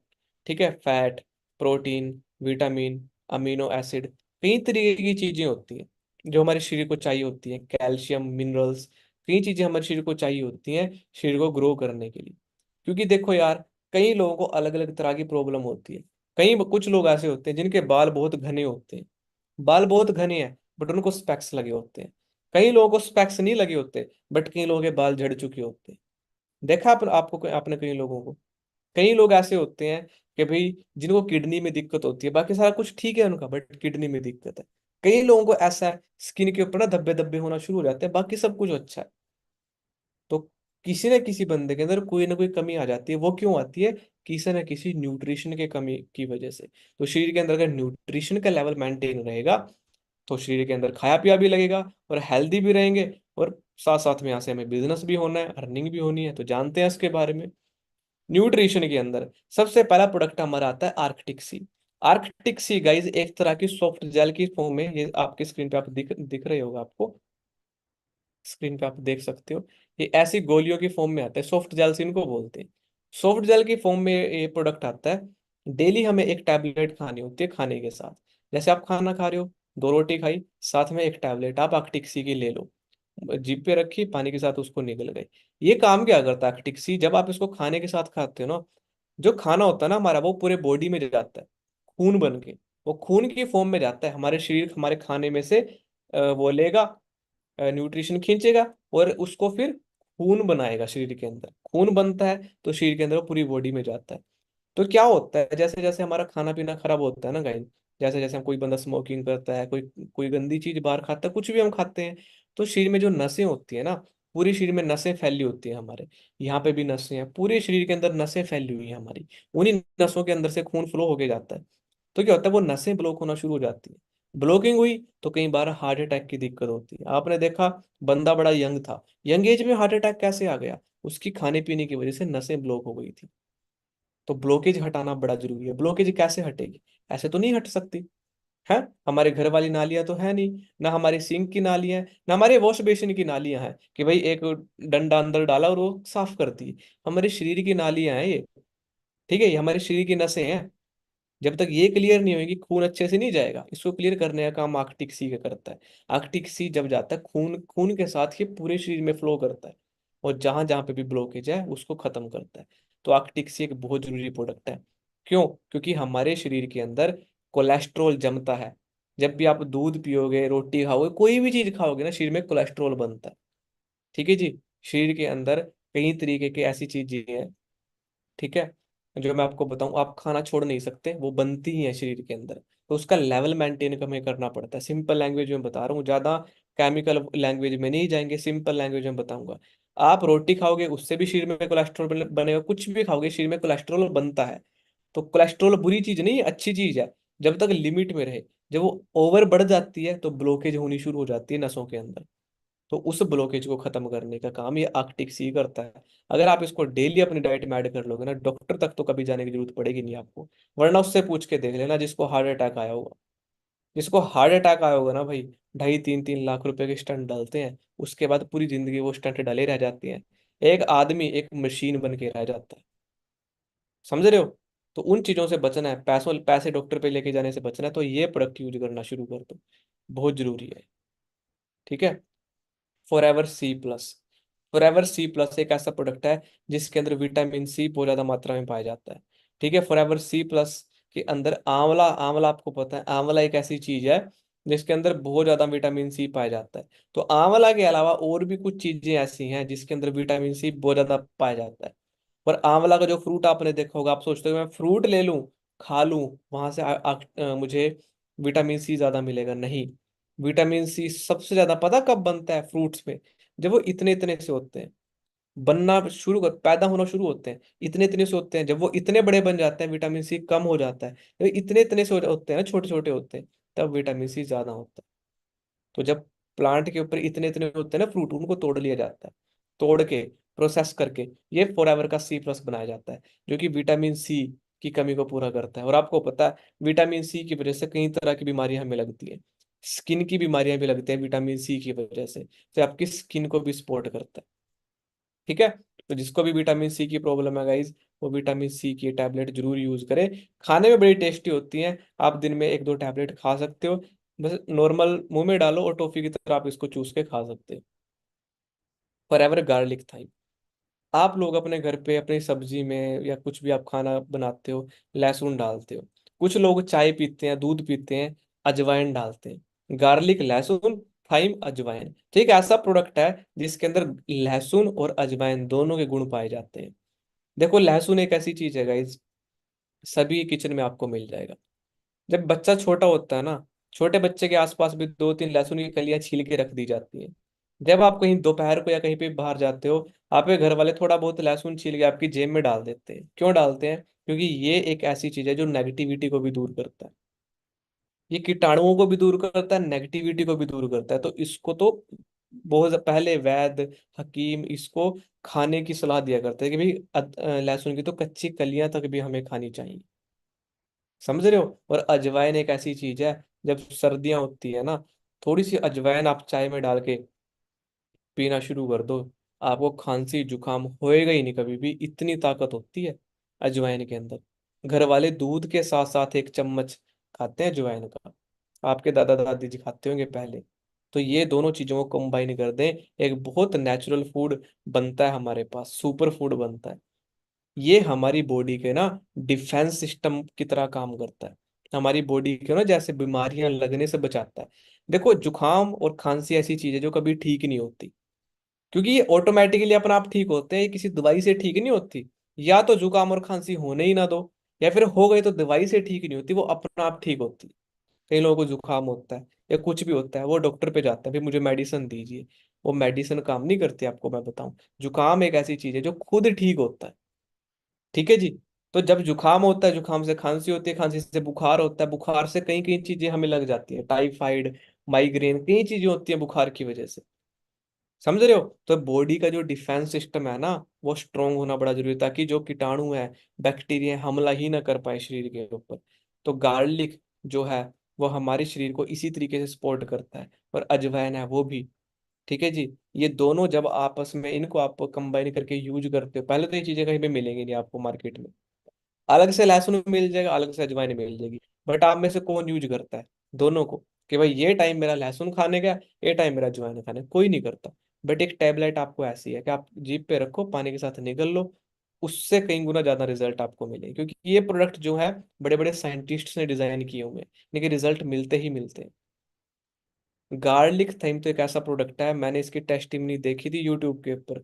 ठीक है, fat, protein, vitamin, amino acid, कई तरीके की चीजें होती हैं जो हमारे शरीर को चाहिए होती हैं, कैल्शियम, मिनरल्स, कई चीजें हमारे शरीर को चाहिए होती हैं शरीर को ग्रो करने के लिए। क्योंकि देखो यार, कई लोगों को अलग अलग तरह की प्रॉब्लम होती है। कई कुछ लोग ऐसे होते हैं जिनके बाल बहुत घने होते हैं, बाल बहुत घने हैं बट उनको स्पेक्स लगे होते हैं। कई लोगों को स्पेक्स नहीं लगे होते बट कई लोगों के बाल झड़ चुके होते हैं। देखा आपने कई लोगों को। कई लोग ऐसे होते हैं कि भाई जिनको किडनी में दिक्कत होती है, बाकी सारा कुछ ठीक है उनका बट किडनी में दिक्कत है। कई लोगों को ऐसा है, स्किन के ऊपर ना धब्बे धब्बे होना शुरू हो जाते हैं, बाकी सब कुछ अच्छा है। तो किसी न किसी बंदे के अंदर कोई ना कोई कमी आ जाती है। वो क्यों आती है? किसी न किसी न्यूट्रिशन के कमी की वजह से। तो शरीर के अंदर अगर न्यूट्रिशन का लेवल मेंटेन रहेगा तो शरीर के अंदर खाया पिया भी लगेगा और हेल्दी भी रहेंगे। और साथ साथ में यहाँ से हमें बिजनेस भी होना है, अर्निंग भी होनी है, तो जानते हैं इसके बारे में। न्यूट्रिशन के अंदर सबसे पहला प्रोडक्ट हमारा आता है आर्कटिक सी। आर्कटिक सी गाइज एक तरह की सॉफ्ट जेल की फॉर्म में, ये आपकी स्क्रीन पे आप दिख रहे होगा आपको, स्क्रीन पे आप देख सकते हो। ये ऐसी गोलियों की फॉर्म में आता है, सॉफ्ट जेल्स इनको बोलते हैं। सॉफ्ट जेल की फॉर्म में ये प्रोडक्ट आता है। डेली हमें एक टैबलेट खानी होती है खाने के साथ। जैसे आप खाना खा रहे हो, दो रोटी खाई, साथ में एक टैबलेट आप आर्कटिक्सी की ले लो, जीभ पे रखी, पानी के साथ उसको निगल गई। ये काम क्या करता है आर्कटिक्सी? जब आप इसको खाने के साथ खाते हो ना, जो खाना होता है ना हमारा, वो पूरे बॉडी में जाता है खून बन के। वो खून की फॉर्म में जाता है, हमारे शरीर हमारे खाने में से वो लेगा, न्यूट्रिशन खींचेगा और उसको फिर खून बनाएगा। शरीर के अंदर खून बनता है तो शरीर के अंदर वो पूरी बॉडी में जाता है। तो क्या होता है, जैसे जैसे हमारा खाना पीना खराब होता है ना गाइस, जैसे जैसे हम, कोई बंदा स्मोकिंग करता है, कोई कोई गंदी चीज बाहर खाता है, कुछ भी हम खाते हैं, तो शरीर में जो नसें होती है ना, पूरे शरीर में नसें फैली होती है हमारे। यहाँ पे भी नसें हैं, पूरे शरीर के अंदर नसें फैली हुई है हमारी। उन्हीं नसों के अंदर से खून फ्लो होके जाता है। तो क्या होता है, वो नसें ब्लॉक होना शुरू हो जाती है। ब्लॉकिंग हुई तो कई बार हार्ट अटैक की दिक्कत होती है। आपने देखा, बंदा बड़ा यंग था, यंग एज में हार्ट अटैक कैसे आ गया? उसकी खाने पीने की वजह से नसें ब्लॉक हो गई थी। तो ब्लॉकेज हटाना बड़ा जरूरी है। ब्लॉकेज कैसे हटेगी? ऐसे तो नहीं हट सकती है। हमारे घर वाली नालियां तो है नहीं, ना हमारी सिंक की नालियां हैं, ना हमारे वॉश बेसिन की नालियां हैं कि भाई एक डंडा अंदर डाला और वो साफ कर दी। हमारे शरीर की नालियां हैं ये, ठीक है, ये हमारे शरीर की नसें हैं। जब तक ये क्लियर नहीं होगी, खून अच्छे से नहीं जाएगा। इसको क्लियर करने का काम आर्कटिक सी का करता है। आर्कटिक सी जब जाता है, खून खून के साथ ये पूरे शरीर में फ्लो करता है और जहां जहां पे भी ब्लॉकेज है उसको खत्म करता है। तो आर्कटिक सी एक बहुत जरूरी प्रोडक्ट है। क्यों? क्योंकि हमारे शरीर के अंदर कोलेस्ट्रॉल जमता है। जब भी आप दूध पियोगे, रोटी खाओगे, कोई भी चीज खाओगे ना, शरीर में कोलेस्ट्रॉल बनता है। ठीक है जी। शरीर के अंदर कई तरीके की ऐसी चीजें हैं, ठीक है, जो मैं आपको बताऊं, आप खाना छोड़ नहीं सकते, वो बनती ही है शरीर के अंदर। तो उसका लेवल मेंटेन हमें करना पड़ता है। सिंपल लैंग्वेज में बता रहा हूँ, ज्यादा केमिकल लैंग्वेज में नहीं जाएंगे, सिंपल लैंग्वेज में बताऊंगा। आप रोटी खाओगे, उससे भी शरीर में कोलेस्ट्रॉल बनेगा। कुछ भी खाओगे, शरीर में कोलेस्ट्रॉल बनता है। तो कोलेस्ट्रॉल बुरी चीज नहीं है, अच्छी चीज है, जब तक लिमिट में रहे। जब वो ओवर बढ़ जाती है तो ब्लॉकेज होनी शुरू हो जाती है नसों के अंदर। तो उस ब्लॉकेज को खत्म करने का काम ये आर्कटिक सी करता है। अगर आप इसको डेली अपनी डाइट में ऐड कर लोगे ना, डॉक्टर तक तो कभी जाने की जरूरत पड़ेगी नहीं आपको। वरना उससे पूछ के देख लेना जिसको हार्ट अटैक आया होगा। जिसको हार्ट अटैक आया होगा ना भाई, 2.5-3 लाख रुपए के स्टंट डालते हैं, उसके बाद पूरी जिंदगी वो स्टंट डले रह जाते हैं। एक आदमी एक मशीन बन के रह जाता है। समझ रहे हो? तो उन चीजों से बचना है, पैसे डॉक्टर पे लेके जाने से बचना है, तो ये प्रोडक्ट यूज करना शुरू कर दो, बहुत जरूरी है। ठीक है। Forever C plus. Forever C plus एक ऐसा प्रोडक्ट है जिसके अंदर विटामिन सी बहुत ज्यादा मात्रा में पाया जाता है। ठीक है। फॉरएवर सी प्लस के अंदर आंवला, आंवला आपको पता है, आंवला एक ऐसी चीज है जिसके अंदर बहुत ज्यादा विटामिन सी पाया जाता है। तो आंवला के अलावा और भी कुछ चीजें ऐसी हैं जिसके अंदर विटामिन सी बहुत ज्यादा पाया जाता है। पर आंवला का जो फ्रूट आपने देखा होगा, आप सोचते हो मैं फ्रूट ले लूं, खा लूं, वहां से मुझे विटामिन सी ज्यादा मिलेगा? नहीं। विटामिन सी सबसे ज्यादा पता कब बनता है फ्रूट्स में? जब वो इतने इतने से होते हैं, बनना शुरू कर, पैदा होना शुरू होते हैं, इतने इतने से होते हैं। जब वो इतने बड़े बन जाते हैं, विटामिन सी कम हो जाता है। जब इतने इतने से होते हैं ना, छोटे छोटे होते हैं, तब विटामिन सी ज्यादा होता है। तो जब प्लांट के ऊपर इतने इतने होते हैं ना फ्रूट, उनको तोड़ लिया जाता है, तोड़ के प्रोसेस करके ये फॉरएवर का सी प्लस बनाया जाता है, जो कि विटामिन सी की कमी को पूरा करता है। और आपको पता है विटामिन सी की वजह से कई तरह की बीमारियां हमें लगती है, स्किन की बीमारियां भी लगती हैं विटामिन सी की वजह से, तो आपकी स्किन को भी सपोर्ट करता है। ठीक है, तो जिसको भी विटामिन सी की प्रॉब्लम है गाइज, वो विटामिन सी की टैबलेट जरूर यूज करें। खाने में बड़ी टेस्टी होती हैं, आप दिन में एक दो टैबलेट खा सकते हो, बस नॉर्मल मुंह में डालो और टॉफी की तरह आप इसको चूस के खा सकते हो। Forever garlic thyme. आप लोग अपने घर पे अपनी सब्जी में या कुछ भी आप खाना बनाते हो लहसुन डालते हो, कुछ लोग चाय पीते हैं दूध पीते हैं अजवाइन डालते हैं। गार्लिक, लहसुन, थाइम, अजवाइन, ठीक है, ऐसा प्रोडक्ट है जिसके अंदर लहसुन और अजवाइन दोनों के गुण पाए जाते हैं। देखो लहसुन एक ऐसी चीज है गाइज, सभी किचन में आपको मिल जाएगा। जब बच्चा छोटा होता है ना, छोटे बच्चे के आसपास भी दो तीन लहसुन की कलियां छील के रख दी जाती हैं। जब आप कहीं दोपहर को या कहीं पे बाहर जाते हो, आपके घर वाले थोड़ा बहुत लहसुन छील के आपकी जेब में डाल देते हैं। क्यों डालते हैं? क्योंकि ये एक ऐसी चीज है जो नेगेटिविटी को भी दूर करता है, ये कीटाणुओं को भी दूर करता है, नेगेटिविटी को भी दूर करता है। तो इसको तो बहुत पहले वैद्य हकीम इसको खाने की सलाह दिया करते हैं कि भाई लहसुन की तो कच्ची कलियां तक भी हमें खानी चाहिए। समझ रहे हो? और अजवाइन एक ऐसी चीज है, जब सर्दियां होती है ना, थोड़ी सी अजवाइन आप चाय में डाल के पीना शुरू कर दो, आपको खांसी जुकाम होएगा ही नहीं कभी भी, इतनी ताकत होती है अजवाइन के अंदर। घर वाले दूध के साथ साथ एक चम्मच खाते हैं अजवाइन का, आपके दादा दादी जी खाते होंगे पहले। तो ये दोनों चीजों को कंबाइन कर दें, एक बहुत नेचुरल फूड बनता है हमारे पास, सुपर फूड बनता है। ये हमारी बॉडी के ना डिफेंस सिस्टम की तरह काम करता है, हमारी बॉडी के ना जैसे बीमारियां लगने से बचाता है। देखो जुकाम और खांसी ऐसी चीज है जो कभी ठीक नहीं होती, क्योंकि ये ऑटोमेटिकली अपना आप ठीक होते हैं, ये किसी दवाई से ठीक नहीं होती। या तो जुकाम और खांसी होने ही ना दो, या फिर हो गई तो दवाई से ठीक नहीं होती, वो अपना आप ठीक होती। कई लोगों को जुकाम होता है या कुछ भी होता है, वो डॉक्टर पे जाते हैं, फिर मुझे मेडिसिन दीजिए। वो मेडिसिन काम नहीं करती, आपको मैं बताऊं। जुकाम एक ऐसी चीज है जो खुद ठीक होता है। ठीक है जी। तो जब जुकाम होता है, जुकाम से खांसी होती है, खांसी से बुखार होता है, बुखार से कई कई चीजें हमें लग जाती है, टाइफाइड, माइग्रेन, कई चीजें होती हैं बुखार की वजह से। समझ रहे हो? तो बॉडी का जो डिफेंस सिस्टम है ना, वो स्ट्रांग होना बड़ा जरूरी है, ताकि जो कीटाणु है, बैक्टीरिया हमला ही ना कर पाए शरीर के ऊपर। तो गार्लिक जो है वो हमारे शरीर को इसी तरीके से सपोर्ट करता है, और अजवाइन है वो भी। ठीक है जी। ये दोनों जब आपस में इनको आप कंबाइन करके यूज करते हो, पहले तो ये चीजें कहीं पे मिलेंगी नहीं आपको मार्केट में, अलग से लहसुन मिल जाएगा, अलग से अजवाइन मिल जाएगी, बट आप में से कौन यूज करता है दोनों को? कि भाई ये टाइम मेरा लहसुन खाने का, ये टाइम मेरा अजवाइन खाने का, कोई नहीं करता। बट एक टैबलेट आपको ऐसी है कि आप जीभ पे रखो, पानी के साथ निगल लो, उससे कई गुना ज्यादा रिजल्ट आपको मिले, क्योंकि ये प्रोडक्ट जो है बड़े बड़े साइंटिस्ट ने डिजाइन किए हुए हैं, लेकिन रिजल्ट मिलते ही मिलते हैं। गार्लिक थाइम तो एक ऐसा प्रोडक्ट है, मैंने इसकी टेस्टिंग देखी थी यूट्यूब के ऊपर,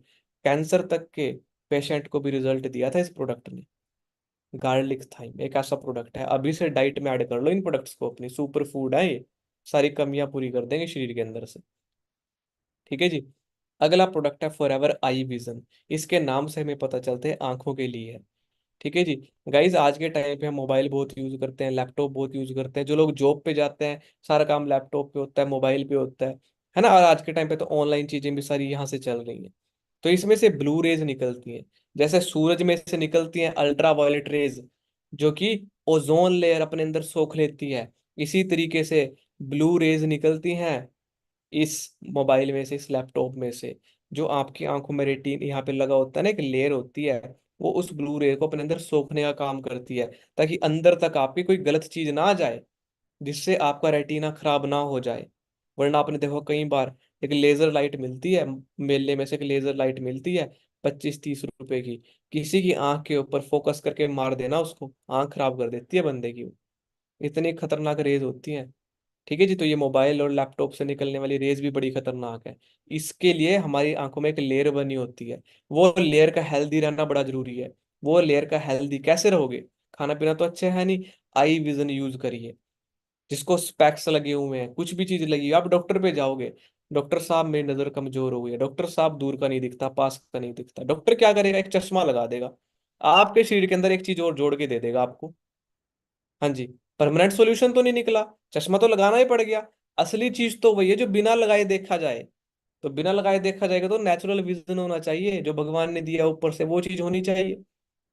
कैंसर तक के पेशेंट को भी रिजल्ट दिया था इस प्रोडक्ट ने। गार्लिक थाइम एक ऐसा प्रोडक्ट है, अभी से डाइट में ऐड कर लो इन प्रोडक्ट्स को, अपनी सुपर फूड है ये, सारी कमियां पूरी कर देंगे शरीर के अंदर से। ठीक है जी। अगला प्रोडक्ट है फॉरएवर आई विजन। इसके नाम से हमें पता चलता है आंखों के लिए है। ठीक है जी। गाइज आज के टाइम पे हम मोबाइल बहुत यूज करते हैं, लैपटॉप बहुत यूज करते हैं, जो लोग जॉब पे जाते हैं सारा काम लैपटॉप पे होता है, मोबाइल पे होता है ना? और आज के टाइम पे तो ऑनलाइन चीजें भी सारी यहाँ से चल रही हैं। तो इसमें से ब्लू रेज निकलती हैं, जैसे सूरज में से निकलती हैं अल्ट्रा वायलेट रेज, जो कि ओजोन लेयर अपने अंदर सोख लेती है। इसी तरीके से ब्लू रेज निकलती हैं इस मोबाइल में से, इस लैपटॉप में से। जो आपकी आंखों में रेटिन यहाँ पे लगा होता है ना, एक लेयर होती है, वो उस ब्लू रे को अपने अंदर सोखने का काम करती है, ताकि अंदर तक आपकी कोई गलत चीज ना आ जाए, जिससे आपका रेटिना खराब ना हो जाए। वरना आपने देखो कई बार एक लेजर लाइट मिलती है, मेले में से एक लेजर लाइट मिलती है 25-30 रुपए की, किसी की आंख के ऊपर फोकस करके मार देना उसको, आंख खराब कर देती है बंदे की। इतनी खतरनाक रेज होती हैं। ठीक है जी। तो ये मोबाइल और लैपटॉप से निकलने वाली रेज भी बड़ी खतरनाक है। इसके लिए हमारी आंखों में एक लेयर बनी होती है, वो लेयर का हेल्दी रहना बड़ा जरूरी है। वो लेयर का हेल्दी कैसे रहोगे? खाना पीना तो अच्छे है नहीं, आई विजन यूज करिए। जिसको स्पेक्स लगे हुए हैं, कुछ भी चीज लगी है, आप डॉक्टर पे जाओगे, डॉक्टर साहब मेरी नजर कमजोर हो गई है, डॉक्टर साहब दूर का नहीं दिखता, पास का नहीं दिखता, डॉक्टर क्या करेगा? एक चश्मा लगा देगा, आपके शरीर के अंदर एक चीज और जोड़ के दे देगा आपको। हाँ जी। परमानेंट सॉल्यूशन तो नहीं निकला, चश्मा तो लगाना ही पड़ गया। असली चीज तो वही है जो बिना लगाए देखा जाए। तो बिना लगाए देखा जाएगा तो नेचुरल विजन होना चाहिए, जो भगवान ने दिया ऊपर से वो चीज होनी चाहिए।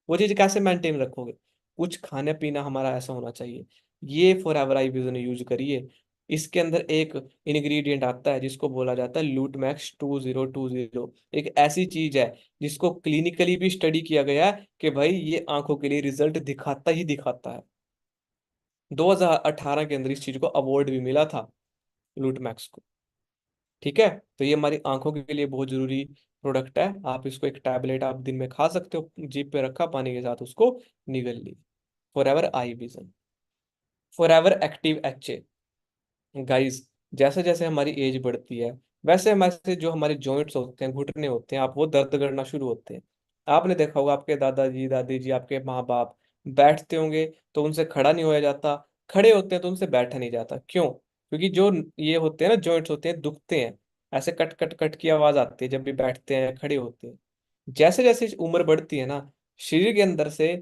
वो चीज कैसे मेंटेन रखोगे? कुछ खाने पीना हमारा ऐसा होना चाहिए। ये for ever eye vision use करिए। इसके अंदर एक इंग्रेडिएंट आता है जिसको बोला जाता है लूट मैक्स 2020। एक ऐसी चीज है जिसको क्लिनिकली भी स्टडी किया गया है कि भाई ये आंखों के लिए रिजल्ट दिखाता ही दिखाता है। 2018 के अंदर इस चीज को अवार्ड भी मिला था, लूट मैक्स को। ठीक है, तो ये हमारी आंखों के लिए बहुत जरूरी प्रोडक्ट है। आप इसको एक टैबलेट आप दिन में खा सकते हो, जीभ पे रखा पानी के साथ उसको निगल ली। Forever eye vision. Forever active H. Guys, जैसे जैसे हमारी एज बढ़ती है वैसे हमारे जो हमारे जॉइंट्स होते हैं, घुटने होते हैं, आप वो दर्द करना शुरू होते हैं। आपने देखा होगा आपके दादाजी दादी जी, आपके माँ बाप बैठते होंगे तो उनसे खड़ा नहीं होया जाता, खड़े होते हैं तो उनसे बैठा नहीं जाता। क्यों? क्योंकि जो ये होते हैं ना, जॉइंट्स होते हैं, दुखते हैं। ऐसे कट कट कट की आवाज आती है जब भी बैठते हैं खड़े होते हैं। जैसे जैसे उम्र बढ़ती है ना, शरीर के अंदर से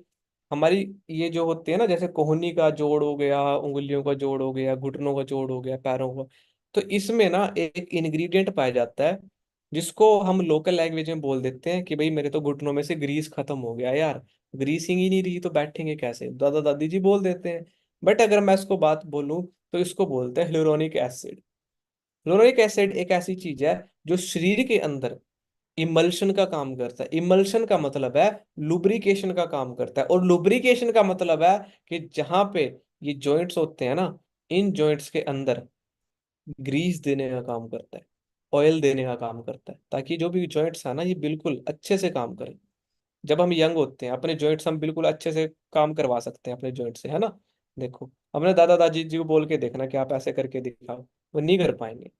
हमारी ये जो होते हैं ना, जैसे कोहनी का जोड़ हो गया, उंगलियों का जोड़ हो गया, घुटनों का जोड़ हो गया, पैरों का, तो इसमें ना एक इंग्रेडिएंट पाया जाता है जिसको हम लोकल लैंग्वेज में बोल देते हैं कि भाई मेरे तो घुटनों में से ग्रीस खत्म हो गया यार, ग्रीसिंग ही नहीं रही तो बैठेंगे कैसे, दादा दादी जी बोल देते हैं। बट अगर मैं इसको बात बोलूं तो इसको बोलते हैं हिलुरोनिक एसिड। हिलुरोनिक एसिड एक ऐसी चीज है जो शरीर के अंदर इमल्शन का काम करता है। इमल्शन का मतलब है लुब्रिकेशन का काम करता है, और लुब्रिकेशन का मतलब है कि जहां पे ये जॉइंट्स होते हैं ना, इन जॉइंट्स के अंदर ग्रीस देने का काम करता है, ऑयल देने का काम करता है, ताकि जो भी जॉइंट्स है ना ये बिल्कुल अच्छे से काम करें। जब हम यंग होते हैं अपने जॉइंट्स हम बिल्कुल अच्छे से काम करवा सकते हैं अपने जॉइंट से, है ना। देखो, अपने दादा दादी जी को बोल के देखना कि आप ऐसे करके दिखाओ, वो नहीं कर पाएंगे।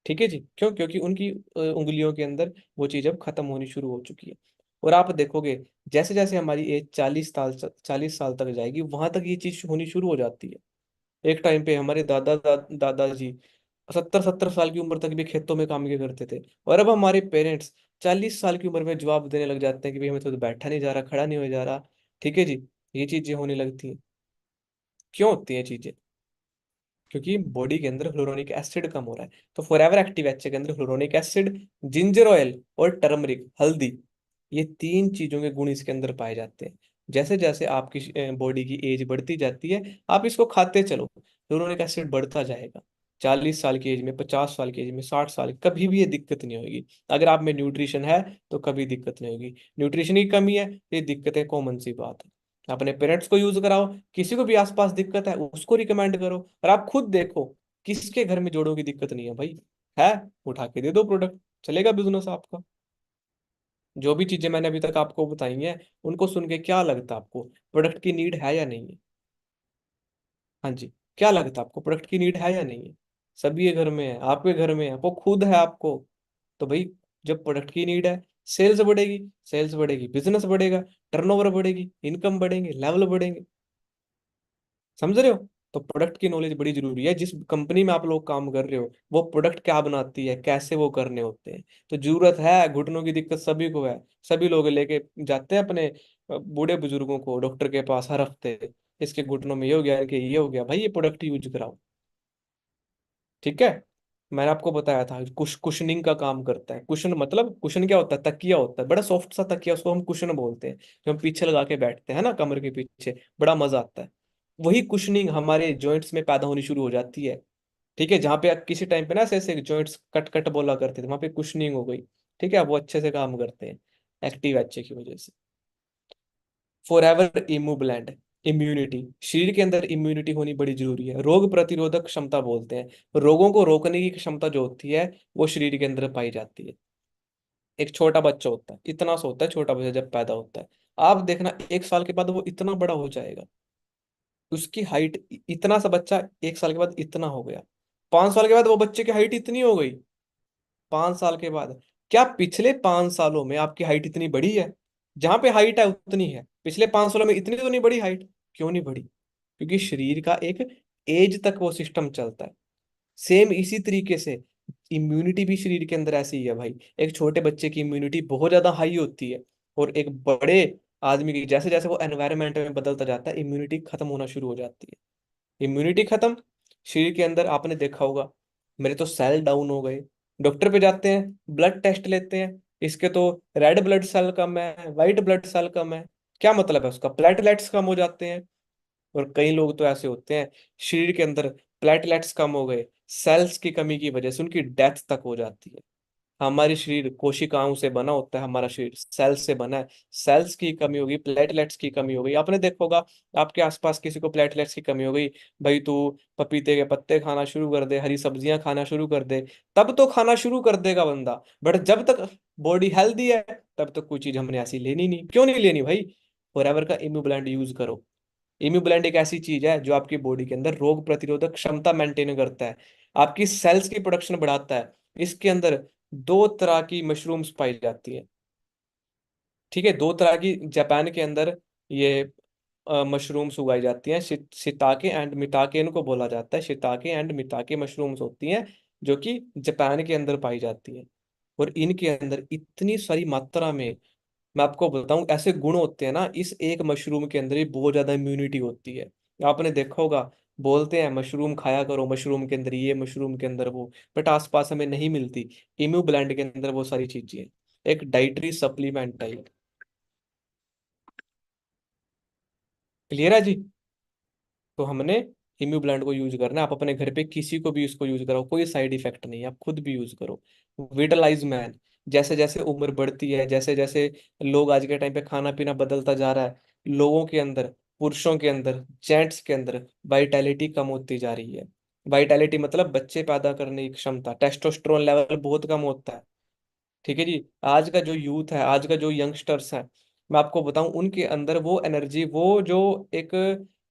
ठीक है जी, क्यों? क्योंकि उनकी उंगलियों के अंदर वो चीज अब खत्म होनी शुरू हो चुकी है। और आप देखोगे जैसे जैसे हमारी एज 40 साल तक जाएगी वहां तक ये चीज होनी शुरू हो जाती है। एक टाइम पे हमारे दादाजी 70-70 साल की उम्र तक भी खेतों में काम किया करते थे, और अब हमारे पेरेंट्स 40 साल की उम्र में जवाब देने लग जाते हैं कि भाई हमें तो बैठा नहीं जा रहा, खड़ा नहीं हो जा रहा। ठीक है जी, ये चीजें होने लगती हैं। क्यों होती हैं चीजें? क्योंकि बॉडी के अंदर ह्लोरोनिक एसिड कम हो रहा है। तो फॉरएवर एक्टिव एच के अंदर ह्लोरोनिक एसिड, जिंजर ऑयल और टर्मरिक हल्दी, ये तीन चीजों के गुण इसके अंदर पाए जाते हैं। जैसे जैसे आपकी बॉडी की एज बढ़ती जाती है, आप इसको खाते चलो, ह्लोरोनिक एसिड बढ़ता जाएगा। 40 साल की एज में, 50 साल की एज में, 60 साल, कभी भी ये दिक्कत नहीं होगी। अगर आप में न्यूट्रिशन है तो कभी दिक्कत नहीं होगी। न्यूट्रिशन की कमी है, ये दिक्कतें कॉमन सी बात है। अपने पेरेंट्स को यूज कराओ, किसी को भी आसपास दिक्कत है उसको रिकमेंड करो, और आप खुद देखो किसके घर में जोड़ों की दिक्कत नहीं है भाई। है, उठा के दे दो प्रोडक्ट, चलेगा बिजनेस आपका। जो भी चीजें मैंने अभी तक आपको बताई हैं उनको सुन के क्या लगता है आपको, प्रोडक्ट की नीड है या नहीं है? हाँ जी, क्या लगता है आपको, प्रोडक्ट की नीड है या नहीं है? सभी के घर में है, आपके घर में है, वो खुद है आपको। तो भाई, जब प्रोडक्ट की नीड है, सेल्स बढ़ेगी, सेल्स बढ़ेगी, बिजनेस बढ़ेगा, टर्नओवर बढ़ेगी, इनकम बढ़ेंगे, लेवल बढ़ेंगे। समझ रहे हो? तो प्रोडक्ट की नॉलेज बड़ी जरूरी है। जिस कंपनी में आप लोग काम कर रहे हो वो प्रोडक्ट क्या बनाती है, कैसे वो करने होते हैं। तो जरूरत है, घुटनों की दिक्कत सभी को है, सभी लोग लेके जाते हैं अपने बूढ़े बुजुर्गों को डॉक्टर के पास हर हफ्ते। इसके घुटनों में ये हो गया, इनके ये हो गया, भाई ये प्रोडक्ट यूज कराओ। ठीक है, मैंने आपको बताया था कुशनिंग का काम करता है। कुशन मतलब, कुशन क्या होता है? तकिया होता है, बड़ा सॉफ्ट सा तकिया, उसको हम कुशन बोलते हैं। जो हम पीछे लगा के बैठते हैं ना कमर के पीछे, बड़ा मजा आता है। वही कुशनिंग हमारे जॉइंट्स में पैदा होनी शुरू हो जाती है। ठीक है, जहाँ पे आप किसी टाइम पे ना ऐसे ऐसे जॉइंट्स कट कट बोला करते थे, वहां पे कुशनिंग हो गई। ठीक है, वो अच्छे से काम करते हैं एक्टिव एचए की वजह से। Forever Immublend, immunity. शरीर के अंदर इम्यूनिटी होनी बड़ी जरूरी है, रोग प्रतिरोधक क्षमता बोलते हैं। रोगों को रोकने की क्षमता जो होती है वो शरीर के अंदर पाई जाती है। एक छोटा बच्चा होता है, इतना सा होता है छोटा बच्चा जब पैदा होता है, आप देखना 1 साल के बाद वो इतना बड़ा हो जाएगा। उसकी हाइट, इतना सा बच्चा 1 साल के बाद इतना हो गया, 5 साल के बाद वो बच्चे की हाइट इतनी हो गई। 5 साल के बाद, क्या पिछले 5 सालों में आपकी हाइट इतनी बढ़ी है? जहां पे हाइट है उतनी है, पिछले 5 सालों में इतनी तो नहीं बढ़ी हाइट। क्यों नहीं बढ़ी? क्योंकि शरीर का एक एज तक वो सिस्टम चलता है। सेम इसी तरीके से इम्यूनिटी भी शरीर के अंदर ऐसी ही है भाई। एक छोटे बच्चे की इम्यूनिटी बहुत ज्यादा हाई होती है, और एक बड़े आदमी की जैसे जैसे वो एनवायरनमेंट में बदलता जाता है इम्यूनिटी खत्म होना शुरू हो जाती है। इम्यूनिटी खत्म, शरीर के अंदर आपने देखा होगा मेरे तो सेल डाउन हो गए, डॉक्टर पे जाते हैं, ब्लड टेस्ट लेते हैं, इसके तो रेड ब्लड सेल कम है, वाइट ब्लड सेल कम है। क्या मतलब है उसका? प्लेटलेट्स कम हो जाते हैं। और कई लोग तो ऐसे होते हैं, शरीर के अंदर प्लेटलेट्स कम हो गए, सेल्स की कमी की वजह से उनकी डेथ तक हो जाती है। हमारी शरीर कोशिकाओं से बना होता है, हमारा शरीर सेल्स से बना है। सेल्स की कमी होगी, प्लेटलेट्स की कमी हो गई, आपने देखा होगा आपके आसपास किसी को प्लेटलेट्स की कमी हो गई, भाई तू पपीते के पत्ते खाना शुरू कर दे, हरी सब्जियां खाना शुरू कर दे, तब तो खाना शुरू कर देगा बंदा। बट जब तक बॉडी हेल्दी है, तब तक कोई चीज हमने ऐसी लेनी नहीं। क्यों नहीं लेनी भाई? फॉरएवर का इम्यूब्लेंड यूज करो। इम्यूब्लेंड एक ऐसी चीज है जो आपकी बॉडी के अंदर रोग प्रतिरोधक क्षमता मेंटेन करता है, आपकी सेल्स की प्रोडक्शन बढ़ाता है। इसके अंदर दो तरह की मशरूम्स पाई जाती है। ठीक है, दो तरह की जापान के अंदर ये मशरूम्स उगाई जाती हैं, शिताके एंड मिताके इनको बोला जाता है। शिताके एंड मिताके मशरूम्स होती हैं जो कि जापान के अंदर पाई जाती हैं। और इनके अंदर इतनी सारी मात्रा में, मैं आपको बताऊं, ऐसे गुण होते हैं ना इस एक मशरूम के अंदर ही, बहुत ज्यादा इम्यूनिटी होती है। आपने देखा होगा, बोलते हैं मशरूम खाया करो, मशरूम के अंदर ये, मशरूम के अंदर वो, बट आसपास हमें नहीं मिलती। इम्यू ब्लेंड के अंदर वो सारी चीजें हैं। एक डाइटरी सप्लीमेंट टाइप। क्लियर है जी? तो हमने इम्यू ब्लेंड को यूज करना है। आप अपने घर पे किसी को भी इसको यूज कराओ, कोई साइड इफेक्ट नहीं है, आप खुद भी यूज करो। विटलाइज मैन। जैसे जैसे उम्र बढ़ती है, जैसे जैसे लोग आज के टाइम पे खाना पीना बदलता जा रहा है, लोगों के अंदर, पुरुषों के अंदर, जेंट्स के अंदर वाइटैलिटी कम होती जा रही है। वाइटैलिटी मतलब बच्चे पैदा करने की क्षमता, टेस्टोस्टेरोन लेवल बहुत कम होता है। ठीक है जी। आज का जो यूथ है, आज का जो यंगस्टर्स है, मैं आपको बताऊं उनके अंदर वो एनर्जी, वो जो एक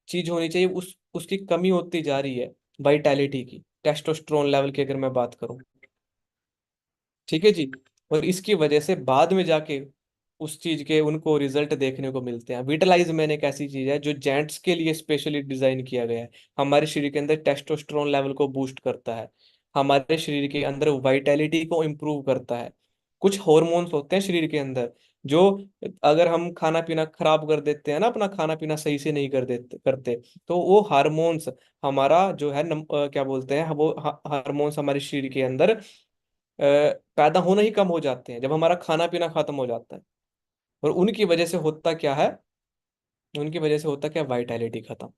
चीज होनी चाहिए, उस उसकी कमी होती जा रही है, वाइटैलिटी की, टेस्टोस्टेरोन लेवल की अगर मैं बात करूं। ठीक है जी। और इसकी वजह से बाद में जाके उस चीज के उनको रिजल्ट देखने को मिलते हैं। विटलाइज मैन एक ऐसी चीज है जो जेंट्स के लिए स्पेशली डिजाइन किया गया है। हमारे शरीर के अंदर टेस्टोस्टेरोन लेवल को बूस्ट करता है, हमारे शरीर के अंदर वाइटैलिटी को इम्प्रूव करता है। कुछ हॉर्मोन्स होते हैं शरीर के अंदर जो, अगर हम खाना पीना खराब कर देते हैं ना, अपना खाना पीना सही से नहीं कर देते करते, तो वो हार्मोन्स हमारा जो है क्या बोलते हैं वो हार्मोन्स हमारे शरीर के अंदर पैदा होना ही कम हो जाते हैं जब हमारा खाना पीना खत्म हो जाता है। और उनकी वजह से होता क्या है? उनकी वजह से होता क्या? वाइटैलिटी खत्म,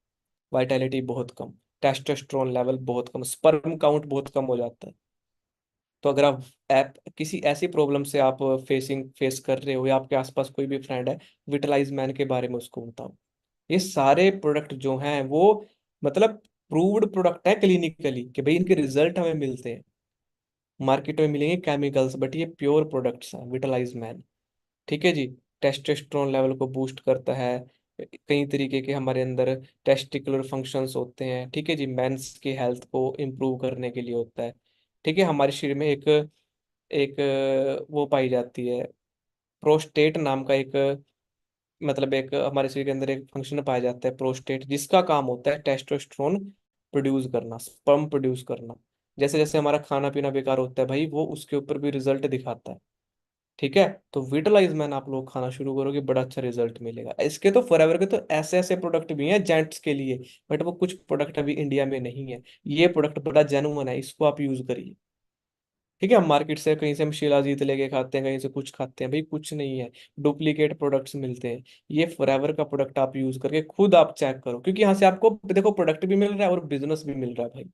वाइटैलिटी बहुत कम, टेस्टोस्टेरोन लेवल बहुत कम, स्पर्म काउंट बहुत कम हो जाता है। तो अगर आप किसी ऐसी प्रॉब्लम से आप फेस कर रहे हो, या आपके आसपास कोई भी फ्रेंड है, विटलाइज मैन के बारे में उसको बताओ। ये सारे प्रोडक्ट जो हैं वो मतलब प्रूव्ड प्रोडक्ट है क्लिनिकली, कि भाई इनके रिजल्ट हमें मिलते हैं। मार्केट में मिलेंगे केमिकल्स, बट ये प्योर प्रोडक्ट्स हैं विटलाइज मैन। ठीक है जी। टेस्टोस्टेरोन लेवल को बूस्ट करता है, कई तरीके के हमारे अंदर टेस्टिकुलर फंक्शंस होते हैं। ठीक है जी, मेंस की हेल्थ को इम्प्रूव करने के लिए होता है। ठीक है, हमारे शरीर में एक एक वो पाई जाती है, प्रोस्टेट नाम का एक, मतलब एक हमारे शरीर के अंदर एक फंक्शन पाया जाता है प्रोस्टेट, जिसका काम होता है टेस्टोस्टेरोन प्रोड्यूस करना, स्पर्म प्रोड्यूस करना। जैसे जैसे हमारा खाना पीना बेकार होता है भाई, वो उसके ऊपर भी रिजल्ट दिखाता है। ठीक है, तो विटलाइज मैन आप लोग खाना शुरू करोगे, बड़ा अच्छा रिजल्ट मिलेगा। इसके तो फॉरएवर के तो ऐसे ऐसे प्रोडक्ट भी हैं जेंट्स के लिए, बट वो कुछ प्रोडक्ट अभी इंडिया में नहीं है। ये प्रोडक्ट बड़ा जेन्युइन है, इसको आप यूज करिए। ठीक है, हम मार्केट से कहीं से हम शिलाजीत लेके खाते हैं, कहीं से कुछ खाते हैं, भाई कुछ नहीं है, डुप्लीकेट प्रोडक्ट्स मिलते हैं। ये फॉरएवर का प्रोडक्ट आप यूज करके खुद आप चेक करो, क्योंकि यहाँ से आपको देखो प्रोडक्ट भी मिल रहा है और बिजनेस भी मिल रहा है भाई।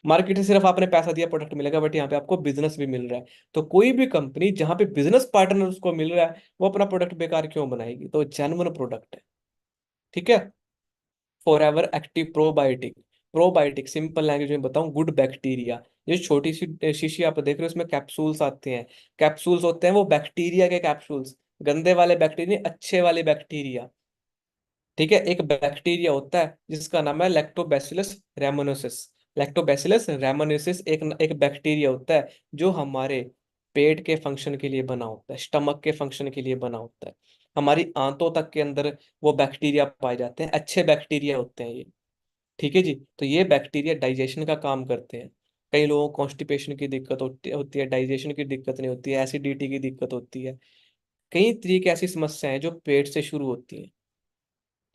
मार्केट से सिर्फ आपने पैसा दिया प्रोडक्ट मिलेगा, बट यहाँ पे आपको बिजनेस भी मिल रहा है। तो कोई भी कंपनी जहाँ पे बिजनेस पार्टनर उसको मिल रहा है, वो अपना प्रोडक्ट बेकार क्यों बनाएगी? तो जेन्युइन प्रोडक्ट है। ठीक है। For ever active probiotic. Probiotic simple language में बताऊं, गुड बैक्टीरिया। ये छोटी सी शीशी आप देख रहे हो, उसमें कैप्सूल्स आते हैं। कैप्सूल्स होते हैं वो बैक्टीरिया के कैप्सूल्स, गंदे वाले बैक्टीरिया, अच्छे वाले बैक्टीरिया। ठीक है, एक बैक्टीरिया होता है जिसका नाम है लैक्टोबैसिलस रेमोनेसिस। लैक्टोबैसिलस रेमोनेसिस एक बैक्टीरिया होता है जो हमारे पेट के फंक्शन के लिए बना होता है, स्टमक के फंक्शन के लिए बना होता है। हमारी आंतों तक के अंदर वो बैक्टीरिया पाए जाते हैं, अच्छे बैक्टीरिया होते हैं ये। ठीक है जी। तो ये बैक्टीरिया डाइजेशन का काम करते हैं। कई लोगों को कॉन्स्टिपेशन की दिक्कत होती है, डाइजेशन की दिक्कत नहीं होती है, एसिडिटी की दिक्कत होती है। कई तरीके की ऐसी समस्याएं हैं जो पेट से शुरू होती हैं।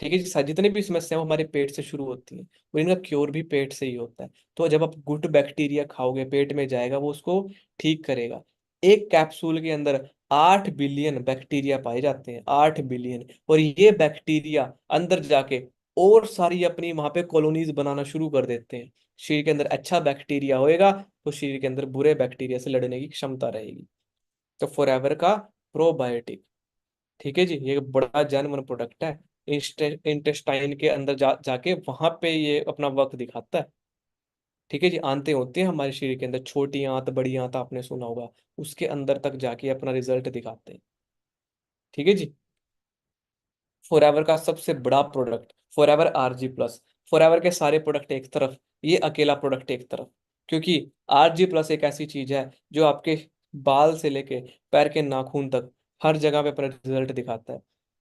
ठीक है जी, जितनी भी समस्या वो हमारे पेट से शुरू होती हैं, और इनका क्योर भी पेट से ही होता है। तो जब आप गुड बैक्टीरिया खाओगे, पेट में जाएगा, वो उसको ठीक करेगा। एक कैप्सूल के अंदर 8 बिलियन बैक्टीरिया पाए जाते हैं, 8 बिलियन। और ये बैक्टीरिया अंदर जाके और सारी अपनी वहां पे कॉलोनीज बनाना शुरू कर देते हैं। शरीर के अंदर अच्छा बैक्टीरिया होएगा तो शरीर के अंदर बुरे बैक्टीरिया से लड़ने की क्षमता रहेगी। तो फॉरएवर का प्रोबायोटिक, ठीक है जी, ये बड़ा जेन्युइन प्रोडक्ट है। इंटेस्टाइन के अंदर जाके वहां पे ये अपना वर्क दिखाता है। ठीक है जी, आंतें होती हैं हमारे शरीर के अंदर, छोटी आंत बड़ी आंत आपने सुना होगा, उसके अंदर तक जाके अपना रिजल्ट दिखाते हैं। ठीक है जी। फॉरएवर का सबसे बड़ा product Forever ARG plus. Forever के सारे प्रोडक्ट एक तरफ, ये अकेला प्रोडक्ट एक तरफ। क्योंकि आरजी प्लस एक ऐसी चीज है जो आपके बाल से लेके पैर के नाखून तक हर जगह पे अपना रिजल्ट दिखाता है।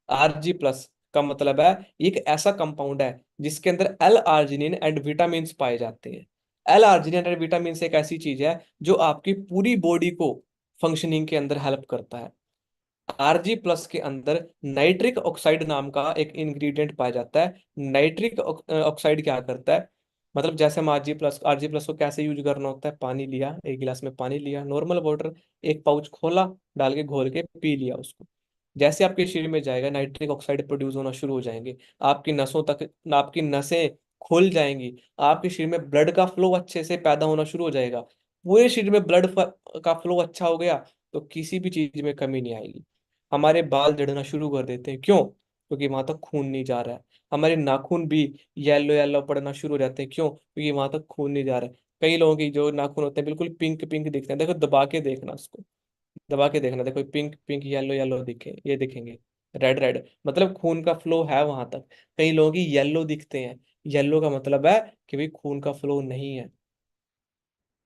आरजी प्लस का मतलब है ये एक ऐसा कंपाउंड है जिसके अंदर एल आर्जिनिन एंड विटामिन पाए जाते हैं। एल आर्जिनिन एंड विटामिन एक ऐसी चीज है जो आपकी पूरी बॉडी को फंक्शनिंग के अंदर हेल्प करता है। आरजी प्लस के अंदर नाइट्रिक ऑक्साइड नाम का एक इंग्रेडिएंट पाया जाता है। नाइट्रिक ऑक्साइड क्या करता है, मतलब जैसे हम आरजी प्लस को कैसे यूज करना होता है, पानी लिया, एक गिलास में पानी लिया, नॉर्मल वाटर, एक पाउच खोला, डाल के घोल के पी लिया उसको। जैसे आपके शरीर में जाएगा नाइट्रिक ऑक्साइड प्रोड्यूस होना शुरू हो जाएंगे, आपकी नसों तक, आपकी नसें खुल जाएंगी, आपके शरीर में ब्लड का फ्लो अच्छे से पैदा होना शुरू हो जाएगा। पूरे शरीर में ब्लड का फ्लो अच्छा हो गया तो किसी भी चीज में कमी नहीं आएगी। हमारे बाल झड़ना शुरू कर देते हैं, क्यों? क्योंकि वहां तक खून नहीं जा रहा है। हमारे नाखून भी येलो येलो पड़ना शुरू हो जाते हैं, क्यों? क्योंकि वहां तक खून नहीं जा रहा है। कई लोगों की जो नाखून होते हैं बिल्कुल पिंक पिंक दिखते हैं, देखो दबा के देखना उसको, दबा के देखना, देखो पिंक पिंक येलो येलो दिखे, ये दिखेंगे, रेड रेड, मतलब खून का फ्लो है वहां तक। कई लोगों की येलो दिखते हैं, येलो का मतलब है कि भाई खून का फ्लो नहीं है।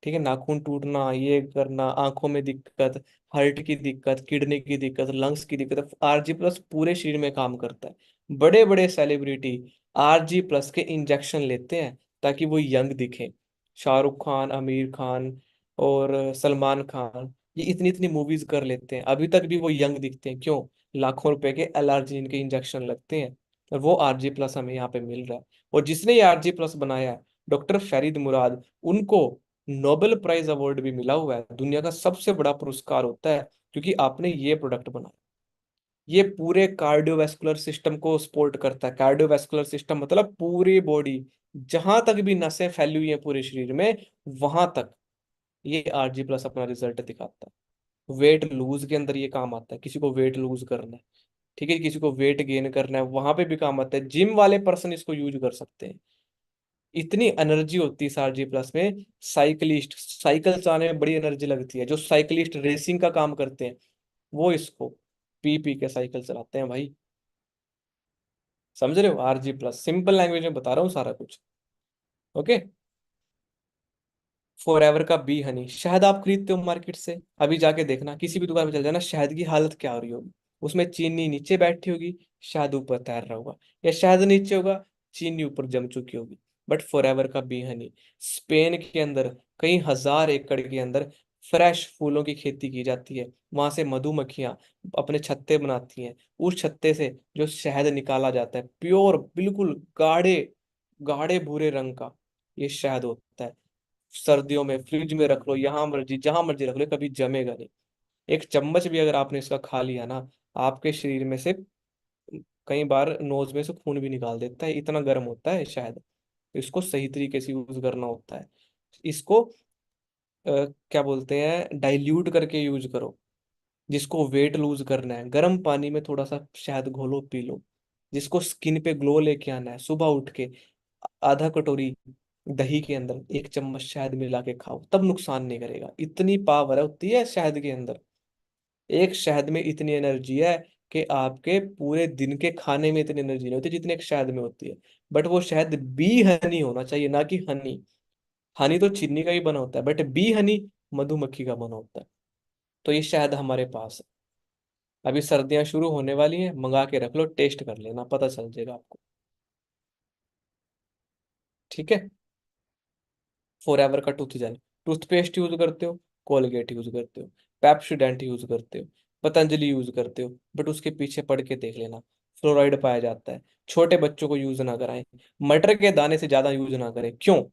ठीक है, नाखून टूटना, ये करना, आंखों में दिक्कत, हार्ट की दिक्कत, किडनी की दिक्कत, लंग्स की दिक्कत, आरजी प्लस पूरे शरीर में काम करता है। बड़े बड़े सेलिब्रिटी आरजी प्लस के इंजेक्शन लेते हैं ताकि वो यंग दिखें। शाहरुख खान, आमिर खान और सलमान खान, ये इतनी इतनी मूवीज कर लेते हैं, अभी तक भी वो यंग दिखते हैं, क्यों? लाखों रुपए के एलआरजीन के इंजेक्शन लगते हैं और वो आरजी प्लस हमें यहाँ पे मिल रहा है। और जिसने ये आरजी प्लस बनाया है, डॉक्टर फरीद मुराद, उनको नोबेल प्राइज अवार्ड भी मिला हुआ है। दुनिया का सबसे बड़ा पुरस्कार होता है क्योंकि आपने ये प्रोडक्ट बनाया। ये पूरे कार्डियोवैस्कुलर सिस्टम को सपोर्ट करता है। कार्डियोवैस्कुलर सिस्टम मतलब पूरी बॉडी, जहां तक भी नसें फैली हुई हैं पूरे शरीर में, वहां तक ये आरजी प्लस अपना रिजल्ट दिखाता है। वेट लूज के अंदर ये काम आता है, किसी को वेट लूज करना है, ठीक है, किसी को वेट गेन करना है, वहां पे भी काम आता है। जिम वाले पर्सन इसको यूज कर सकते हैं। इतनी एनर्जी होती है आरजी प्लस में। साइकिलिस्ट, साइकिल चलाने में बड़ी एनर्जी लगती है, जो साइकिलिस्ट रेसिंग का काम करते हैं वो इसको पी पी के साइकिल चलाते हैं भाई। समझ रहे हो? आरजी प्लस सिंपल लैंग्वेज में बता रहा हूँ सारा कुछ। ओके। फॉर एवर का बी हनी, शहद आप खरीदते हो मार्केट से, अभी जाके देखना किसी भी दुकान में चल जाना, शहद की हालत क्या हो रही होगी। उसमें चीनी नीचे बैठी होगी, शहद ऊपर तैर रहा होगा, या शहद नीचे होगा, चीनी ऊपर जम चुकी होगी। बट फॉर एवर का बी हनी, स्पेन के अंदर कई हजार एकड़ के अंदर फ्रेश फूलों की खेती की जाती है। वहां से मधुमक्खियां अपने छत्ते बनाती हैं, उस छत्ते से जो शहद निकाला जाता है प्योर, बिल्कुल गाढ़े गाढ़े भूरे रंग का ये शहद होता है। सर्दियों में फ्रिज में रख लो, यहाँ मर्जी जहां मर्जी रख लो, कभी जमेगा नहीं। एक चम्मच भी अगर आपने इसका खा लिया ना, आपके शरीर में से कई बार नोज में से खून भी निकाल देता है, इतना गर्म होता है शायद। तो इसको सही तरीके से यूज करना होता है। इसको क्या बोलते हैं, डाइल्यूट करके यूज करो। जिसको वेट लूज करना है, गर्म पानी में थोड़ा सा शहद घोलो, पी लो। जिसको स्किन पे ग्लो लेके आना है, सुबह उठ के आधा कटोरी दही के अंदर 1 चम्मच शहद मिला के खाओ, तब नुकसान नहीं करेगा। इतनी पावर होती है शहद के अंदर। एक शहद में इतनी एनर्जी है कि आपके पूरे दिन के खाने में इतनी एनर्जी नहीं होती जितनी एक शहद में होती है। बट वो शहद बी हनी होना चाहिए, ना कि हनी। हनी तो चीनी का ही बना होता है, बट बी हनी मधुमक्खी का बना होता है। तो ये शहद हमारे पास है। अभी सर्दियां शुरू होने वाली हैं, मंगा के रख लो, टेस्ट कर लेना, पता चल जाएगा आपको। ठीक है। फॉर एवर का टूथ जेल, टूथपेस्ट यूज करते हो, कोलगेट यूज करते हो, पेप्सोडेंट यूज करते हो, पतंजलि यूज करते हो, बट उसके पीछे पढ़ के देख लेना, फ्लोराइड पाया जाता है। छोटे बच्चों को यूज ना कराएं। मटर के दाने से ज्यादा यूज ना करें, क्यों?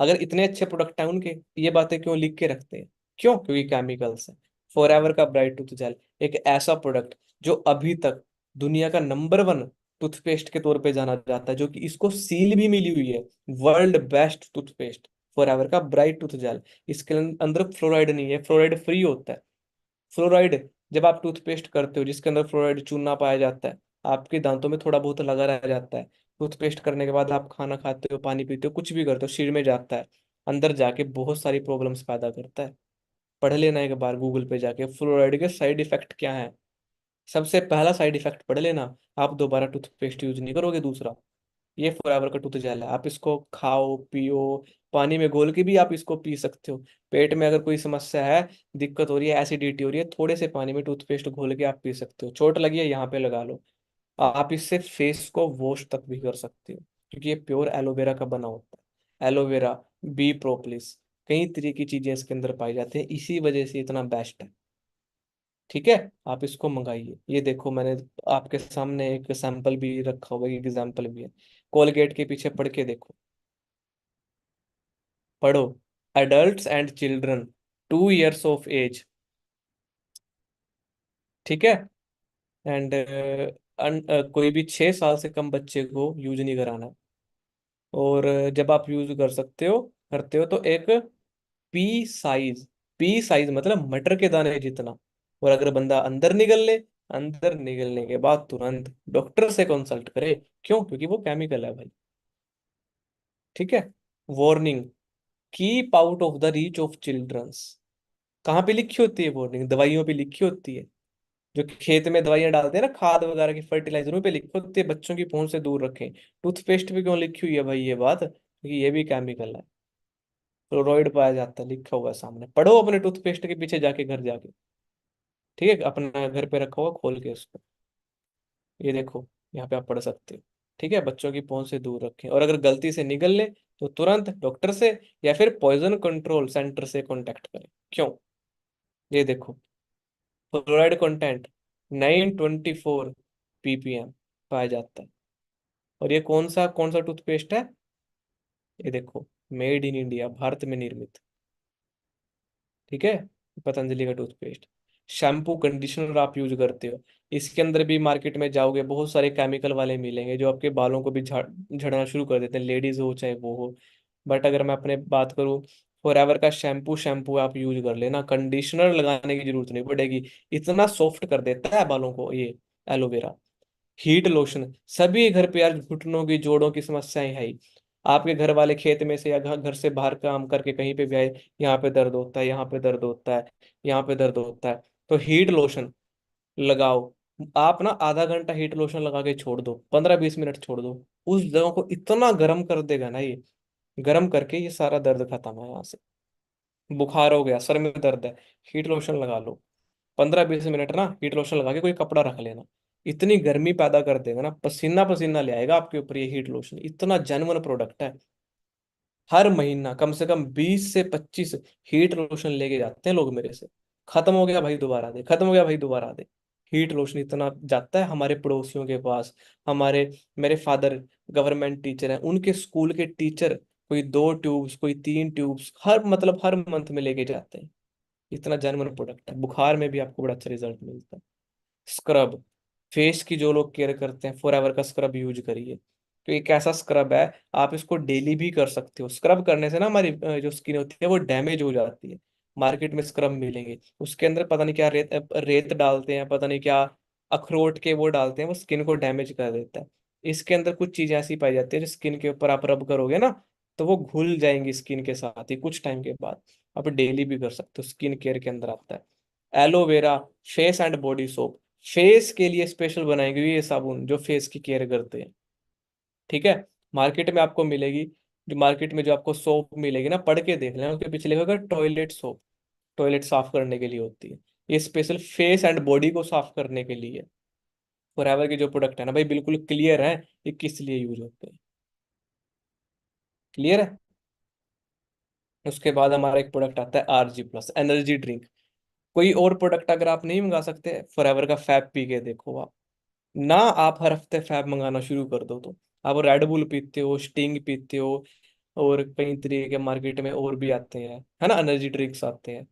अगर इतने अच्छे प्रोडक्ट हैं उनके, ये बातें क्यों लिख के रखते हैं? क्यों? क्योंकि केमिकल्स है। फॉरएवर का ब्राइट टूथ जेल एक ऐसा प्रोडक्ट जो अभी तक दुनिया का नंबर 1 टूथपेस्ट के तौर पे जाना जाता है, जो कि इसको सील भी मिली हुई है, वर्ल्ड बेस्ट टूथपेस्ट, फॉरएवर का ब्राइट टूथ जेल। इसके अंदर फ्लोराइड नहीं है, फ्लोराइड फ्री होता है। फ्लोराइड, जब आप टूथपेस्ट करते हो जिसके अंदर फ्लोराइड चूना पाया जाता है, आपके दांतों में थोड़ा बहुत लगा रह जाता है। टूथपेस्ट करने के बाद आप खाना खाते हो, पानी पीते हो, कुछ भी करते हो, शरीर में जाता है, अंदर जाके बहुत सारी प्रॉब्लम्स पैदा करता है। पढ़ लेना एक बार गूगल पे जाके फ्लोराइड के साइड इफेक्ट क्या है। सबसे पहला साइड इफेक्ट पढ़ लेना, आप दोबारा टूथपेस्ट यूज नहीं करोगे दूसरा। ये फॉरएवर का टूथ जेल है, आप इसको खाओ पियो, पानी में घोल के भी आप इसको पी सकते हो। पेट में अगर कोई समस्या है, दिक्कत हो रही है, एसिडिटी हो रही है, थोड़े से पानी में टूथपेस्ट घोल के आप पी सकते हो। चोट लगी है यहाँ पे लगा लो। आप इससे फेस को वॉश तक भी कर सकते हो, क्योंकि ये प्योर एलोवेरा का बना होता है। एलोवेरा, बी प्रोपोलिस, कई तरह की चीजें इसके अंदर पाई जाती हैं, इसी वजह से इतना बेस्ट है। ठीक है, आप इसको मंगाइए। ये देखो मैंने आपके सामने एक सैंपल भी रखा हुआ है, एग्जाम्पल भी है। कोलगेट के पीछे पढ़ के देखो, पढ़ो, adults and children 2 years of age, ठीक है, एंड कोई भी 6 साल से कम बच्चे को यूज नहीं कराना। और जब आप यूज कर सकते हो करते हो तो एक पी साइज, पी साइज मतलब मटर के दाने जितना। और अगर बंदा अंदर निगल ले, अंदर निगलने के बाद तुरंत डॉक्टर से कंसल्ट करे। क्यों? क्योंकि वो केमिकल है भाई। ठीक है, warning, keep out of the reach of childrens. कहाँ पे लिखी होती है वार्निंग? दवाइयों पे लिखी होती है। जो खेत में दवाइयां डालते हैं ना, खाद वगैरह की, फर्टिलाइजरों पे लिखी होती है, बच्चों की पहुंच से दूर रखें। टूथपेस्ट पे क्यों लिखी हुई है भाई ये बात? क्योंकि ये भी केमिकल है, फ्लोराइड पाया जाता है, लिखा हुआ है सामने। पढ़ो अपने टूथपेस्ट के पीछे जाके, घर जाके। ठीक है, अपना घर पे रखा हुआ खोल के उसको, ये देखो, यहाँ पे आप पढ़ सकते हो। ठीक है, बच्चों की पहुंच से दूर रखें, और अगर गलती से निगल ले तो तुरंत डॉक्टर से या फिर पॉइजन कंट्रोल सेंटर से कांटेक्ट करें। क्यों? ये देखो, फ्लोराइड कंटेंट 924 ppm पाया जाता है। और ये कौन सा टूथपेस्ट है? ये देखो, मेड इन इंडिया, भारत में निर्मित। ठीक है, पतंजलि का टूथपेस्ट। शैम्पू कंडीशनर आप यूज करते हो, इसके अंदर भी मार्केट में जाओगे बहुत सारे केमिकल वाले मिलेंगे, जो आपके बालों को भी झड़ना शुरू कर देते हैं, लेडीज हो चाहे वो हो। बट अगर मैं अपने बात करूँ, फॉरएवर का शैम्पू शैम्पू आप यूज कर लेना, कंडीशनर लगाने की जरूरत नहीं पड़ेगी। इतना सॉफ्ट कर देता है बालों को ये एलोवेरा। हीट लोशन, सभी घर पे यार घुटनों की, जोड़ों की समस्याएं है ही। आपके घर वाले खेत में से या घर से बाहर काम करके कहीं पे भी आए, यहाँ पे दर्द होता है, यहाँ पे दर्द होता है, यहाँ पे दर्द होता है, तो हीट लोशन लगाओ। आप ना आधा घंटा हीट लोशन लगा के छोड़ दो, 15-20 मिनट छोड़ दो, उस जगह को इतना गर्म कर देगा ना ये, गर्म करके ये सारा दर्द खत्म है यहाँ से। बुखार हो गया, सर में दर्द है, हीट लोशन लगा लो, 15-20 मिनट ना हीट लोशन लगा के कोई कपड़ा रख लेना। इतनी गर्मी पैदा कर देगा ना, पसीना पसीना ले आएगा आपके ऊपर। ये हीट लोशन इतना जेन्युइन प्रोडक्ट है। हर महीना कम से कम 20 से 25 हीट लोशन लेके जाते हैं लोग मेरे से। खत्म हो गया भाई दोबारा दे, खत्म हो गया भाई दोबारा दे। हीट लोशन इतना जाता है हमारे पड़ोसियों के पास। हमारे मेरे फादर गवर्नमेंट टीचर हैं, उनके स्कूल के टीचर कोई 2 ट्यूब्स, कोई 3 ट्यूब्स, हर मतलब हर मंथ में लेके जाते हैं। इतना जेन्युइन प्रोडक्ट है, बुखार में भी आपको बड़ा अच्छा रिजल्ट मिलता है। स्क्रब, फेस की जो लोग केयर करते हैं, फॉरएवर का स्क्रब यूज करिए। तो एक ऐसा स्क्रब है, आप इसको डेली भी कर सकते हो। स्क्रब करने से ना हमारी जो स्किन होती है वो डैमेज हो जाती है। मार्केट में स्क्रब मिलेंगे, उसके अंदर पता नहीं क्या रेत रेत डालते हैं, पता नहीं क्या अखरोट के वो डालते हैं, वो स्किन को डैमेज कर देता है। इसके अंदर कुछ चीजें ऐसी पाई जाती है जो स्किन के ऊपर आप रब करोगे ना, तो वो घुल जाएंगी स्किन के साथ ही कुछ टाइम के बाद। आप डेली भी कर सकते हो, स्किन केयर के अंदर आता है। Aloe vera face and body soap, face के लिए स्पेशल बनाई गई ये साबुन जो फेस की केयर करते हैं। ठीक है, मार्केट में आपको मिलेगी, जो मार्केट में जो आपको सोप मिलेगी ना, पढ़ के देख लेना, उसके पीछे लिखा होगा टॉयलेट सोप, टॉयलेट साफ करने के लिए होती है। ये स्पेशल फेस एंड बॉडी को साफ करने के लिए। फॉरएवर के जो प्रोडक्ट है ना भाई, बिल्कुल क्लियर है ये किस लिए यूज होते हैं। क्लियर है? उसके बाद हमारा एक प्रोडक्ट आता है RG+ एनर्जी ड्रिंक। कोई और प्रोडक्ट अगर आप नहीं मंगा सकते, फॉरएवर का फैब पी के देखो आप ना। आप हर हफ्ते फैब मंगाना शुरू कर दो तो आप रेड बुल पीते हो, स्टिंग पीते हो, और कई तरीके के मार्केट में और भी आते हैं, है ना, एनर्जी ड्रिंक्स आते हैं,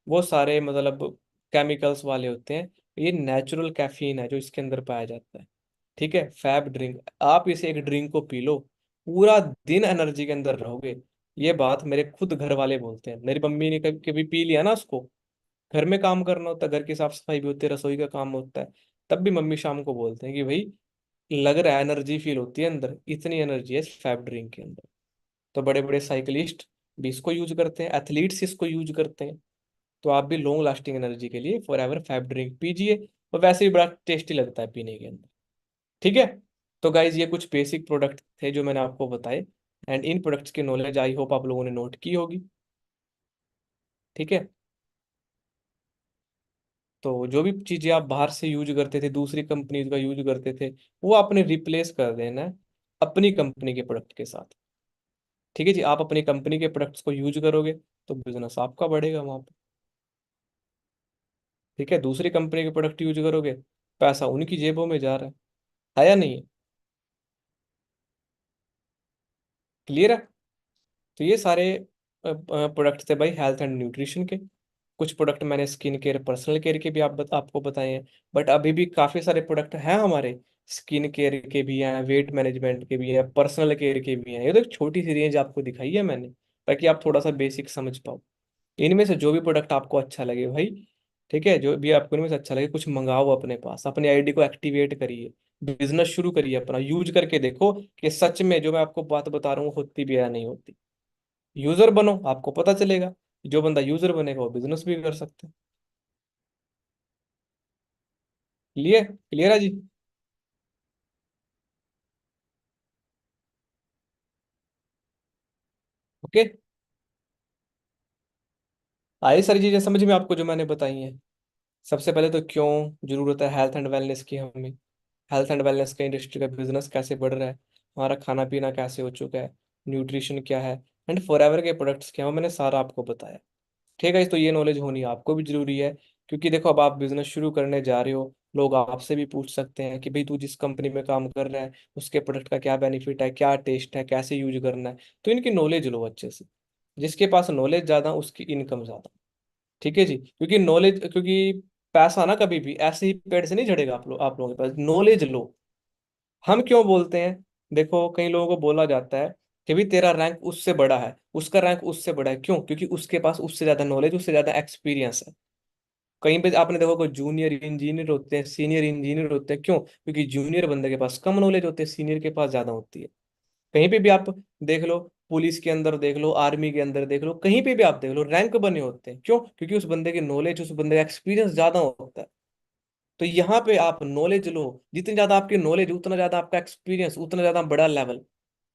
वो सारे मतलब केमिकल्स वाले होते हैं। ये नेचुरल कैफीन है जो इसके अंदर पाया जाता है। ठीक है, फैब ड्रिंक, आप इसे एक ड्रिंक को पी लो, पूरा दिन एनर्जी के अंदर रहोगे। ये बात मेरे खुद घर वाले बोलते हैं। मेरी मम्मी ने कभी कभी पी लिया ना उसको, घर में काम करना होता है, घर की साफ सफाई भी होती है, रसोई का काम होता है, तब भी मम्मी शाम को बोलते हैं कि भाई लग रहा है, एनर्जी फील होती है अंदर, इतनी एनर्जी है इस फैब ड्रिंक के अंदर। तो बड़े बड़े साइकिलिस्ट भी इसको यूज करते हैं, एथलीट्स इसको यूज करते हैं। तो आप भी लॉन्ग लास्टिंग एनर्जी के लिए फॉर एवर फैब ड्रिंक पीजिए, और वैसे भी बड़ा टेस्टी लगता है पीने के अंदर। ठीक है। तो गाइज ये कुछ बेसिक प्रोडक्ट थे जो मैंने आपको बताए, एंड इन प्रोडक्ट्स की नॉलेज आई होप आप लोगों ने नोट की होगी। ठीक है। तो जो भी चीजें आप बाहर से यूज करते थे, दूसरी कंपनीज का यूज करते थे, वो आपने रिप्लेस कर देना है अपनी कंपनी के प्रोडक्ट के साथ। ठीक है जी, आप अपनी कंपनी के प्रोडक्ट्स को यूज करोगे तो बिजनेस आपका बढ़ेगा वहां पे। ठीक है, दूसरी कंपनी के प्रोडक्ट यूज करोगे, पैसा उनकी जेबों में जा रहा है या नहीं है? क्लियर है? तो ये सारे प्रोडक्ट थे भाई हेल्थ एंड न्यूट्रिशन के। कुछ प्रोडक्ट मैंने स्किन केयर, पर्सनल केयर के भी आपको बताए हैं। बट अभी भी काफी सारे प्रोडक्ट हैं हमारे, स्किन केयर के भी हैं, वेट मैनेजमेंट के भी हैं, पर्सनल केयर के भी हैं। ये तो एक छोटी सी रेंज आपको दिखाई है मैंने, ताकि आप थोड़ा सा बेसिक समझ पाओ। इनमें से जो भी प्रोडक्ट आपको अच्छा लगे भाई, ठीक है, जो भी आपको इनमें से अच्छा लगे कुछ मंगाओ अपने पास, अपनी आईडी को एक्टिवेट करिए, बिजनेस शुरू करिए अपना, यूज करके देखो कि सच में जो मैं आपको बात बता रहा हूँ होती भी है या नहीं होती। यूजर बनो, आपको पता चलेगा। जो बंदा यूजर बनेगा वो बिजनेस भी कर सकता है। क्लियर, क्लियर है जी? ओके। आई सारी चीजें समझ में आपको जो मैंने बताई हैं। सबसे पहले तो क्यों जरूरत है हेल्थ एंड वेलनेस की हमें, हेल्थ एंड वेलनेस का इंडस्ट्री का बिजनेस कैसे बढ़ रहा है, हमारा खाना पीना कैसे हो चुका है, न्यूट्रिशन क्या है, एंड फॉरएवर के प्रोडक्ट्स क्या है, वो मैंने सारा आपको बताया। ठीक है, तो ये नॉलेज होनी आपको भी जरूरी है। क्योंकि देखो अब आप बिजनेस शुरू करने जा रहे हो, लोग आपसे भी पूछ सकते हैं कि भाई तू जिस कंपनी में काम कर रहा है उसके प्रोडक्ट का क्या बेनिफिट है, क्या टेस्ट है, कैसे यूज करना है। तो इनकी नॉलेज लो अच्छे से। जिसके पास नॉलेज ज्यादा उसकी इनकम ज्यादा। ठीक है जी, क्योंकि नॉलेज, क्योंकि पैसा ना कभी भी ऐसे ही पेड़ से नहीं झड़ेगा। आप लोगों के पास नॉलेज लो। हम क्यों बोलते हैं, देखो कई लोगों को बोला जाता है कि भाई तेरा रैंक उससे बड़ा है, उसका रैंक उससे बड़ा है, क्यों? क्योंकि उसके पास उससे ज्यादा नॉलेज, उससे ज्यादा एक्सपीरियंस है। कहीं पे आपने देखो कोई जूनियर इंजीनियर होते हैं, सीनियर इंजीनियर होते हैं, क्यों? क्योंकि जूनियर बंदे के पास कम नॉलेज होती है, सीनियर के पास ज्यादा होती है। कहीं पे भी आप देख लो, पुलिस के अंदर देख लो, आर्मी के अंदर देख लो, कहीं पे भी आप देख लो, रैंक बने होते हैं। क्यों? क्योंकि उस बंदे की नॉलेज, उस बंदे का एक्सपीरियंस ज्यादा होता है। तो यहाँ पे आप नॉलेज लो, जितनी ज्यादा आपकी नॉलेज उतना ज्यादा आपका एक्सपीरियंस, उतना ज्यादा बड़ा लेवल।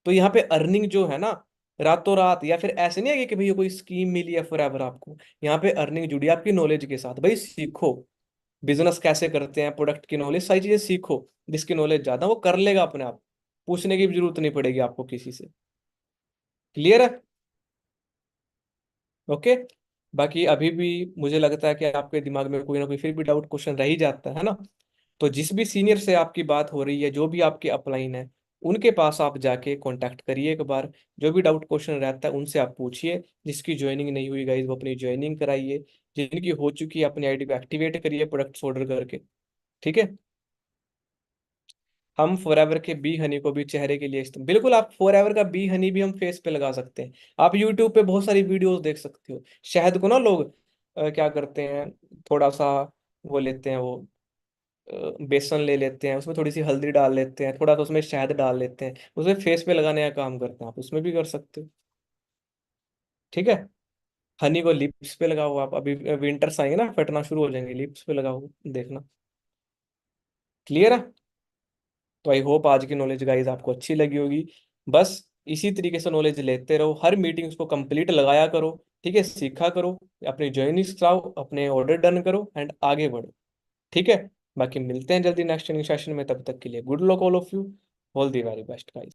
तो यहाँ पे अर्निंग जो है ना, रातों रात, या फिर ऐसे नहीं है कि भैया कोई स्कीम मिली है फॉर एवर आपको। यहाँ पे अर्निंग जुड़ी है आपकी नॉलेज के साथ। भाई सीखो, बिजनेस कैसे करते हैं, प्रोडक्ट की नॉलेज, सारी चीजें सीखो। जिसकी नॉलेज ज्यादा वो कर लेगा अपने आप, पूछने की भी जरूरत नहीं पड़ेगी आपको किसी से। क्लियर है? ओके। बाकी अभी भी मुझे लगता है कि आपके दिमाग में कोई ना कोई फिर भी डाउट क्वेश्चन रह ही जाता है ना? तो जिस भी सीनियर से आपकी बात हो रही है, जो भी आपके अपलाइन है, उनके पास आप जाके कांटेक्ट करिए एक बार। जो भी डाउट क्वेश्चन रहता है उनसे आप पूछिए। जिसकी ज्वाइनिंग नहीं हुई गाइज वो अपनी ज्वाइनिंग कराइए। जिनकी हो चुकी है अपनी आईडी को एक्टिवेट करिए प्रोडक्ट्स ऑर्डर करके। ठीक है। हम फॉरएवर के बी हनी को भी चेहरे के लिए बिल्कुल, आप फॉरएवर का बी हनी भी हम फेस पे लगा सकते हैं। आप यूट्यूब पे बहुत सारी वीडियोस देख सकते हो। शहद को ना लोग क्या करते हैं, थोड़ा सा वो लेते हैं, वो बेसन ले लेते हैं, उसमें थोड़ी सी हल्दी डाल लेते हैं, थोड़ा सा उसमें शहद डाल लेते हैं, उसमें फेस पे लगाने का काम करते हैं। आप उसमें भी कर सकते हो। ठीक है। हनी को लिप्स पे लगाओ आप, अभी विंटर्स आएंगे ना, फटना शुरू हो जाएंगे, लिप्स पे लगाओ, देखना। क्लियर है? तो आई होप आज की नॉलेज गाइज आपको अच्छी लगी होगी। बस इसी तरीके से नॉलेज लेते रहो, हर मीटिंग्स को कंप्लीट लगाया करो। ठीक है, सीखा करो, अपनी ज्वाइनिंग कराओ, अपने ऑर्डर डन करो, एंड आगे बढ़ो। ठीक है। बाकी मिलते हैं जल्दी नेक्स्ट सेशन में, तब तक के लिए good luck all of you. All the very best guys.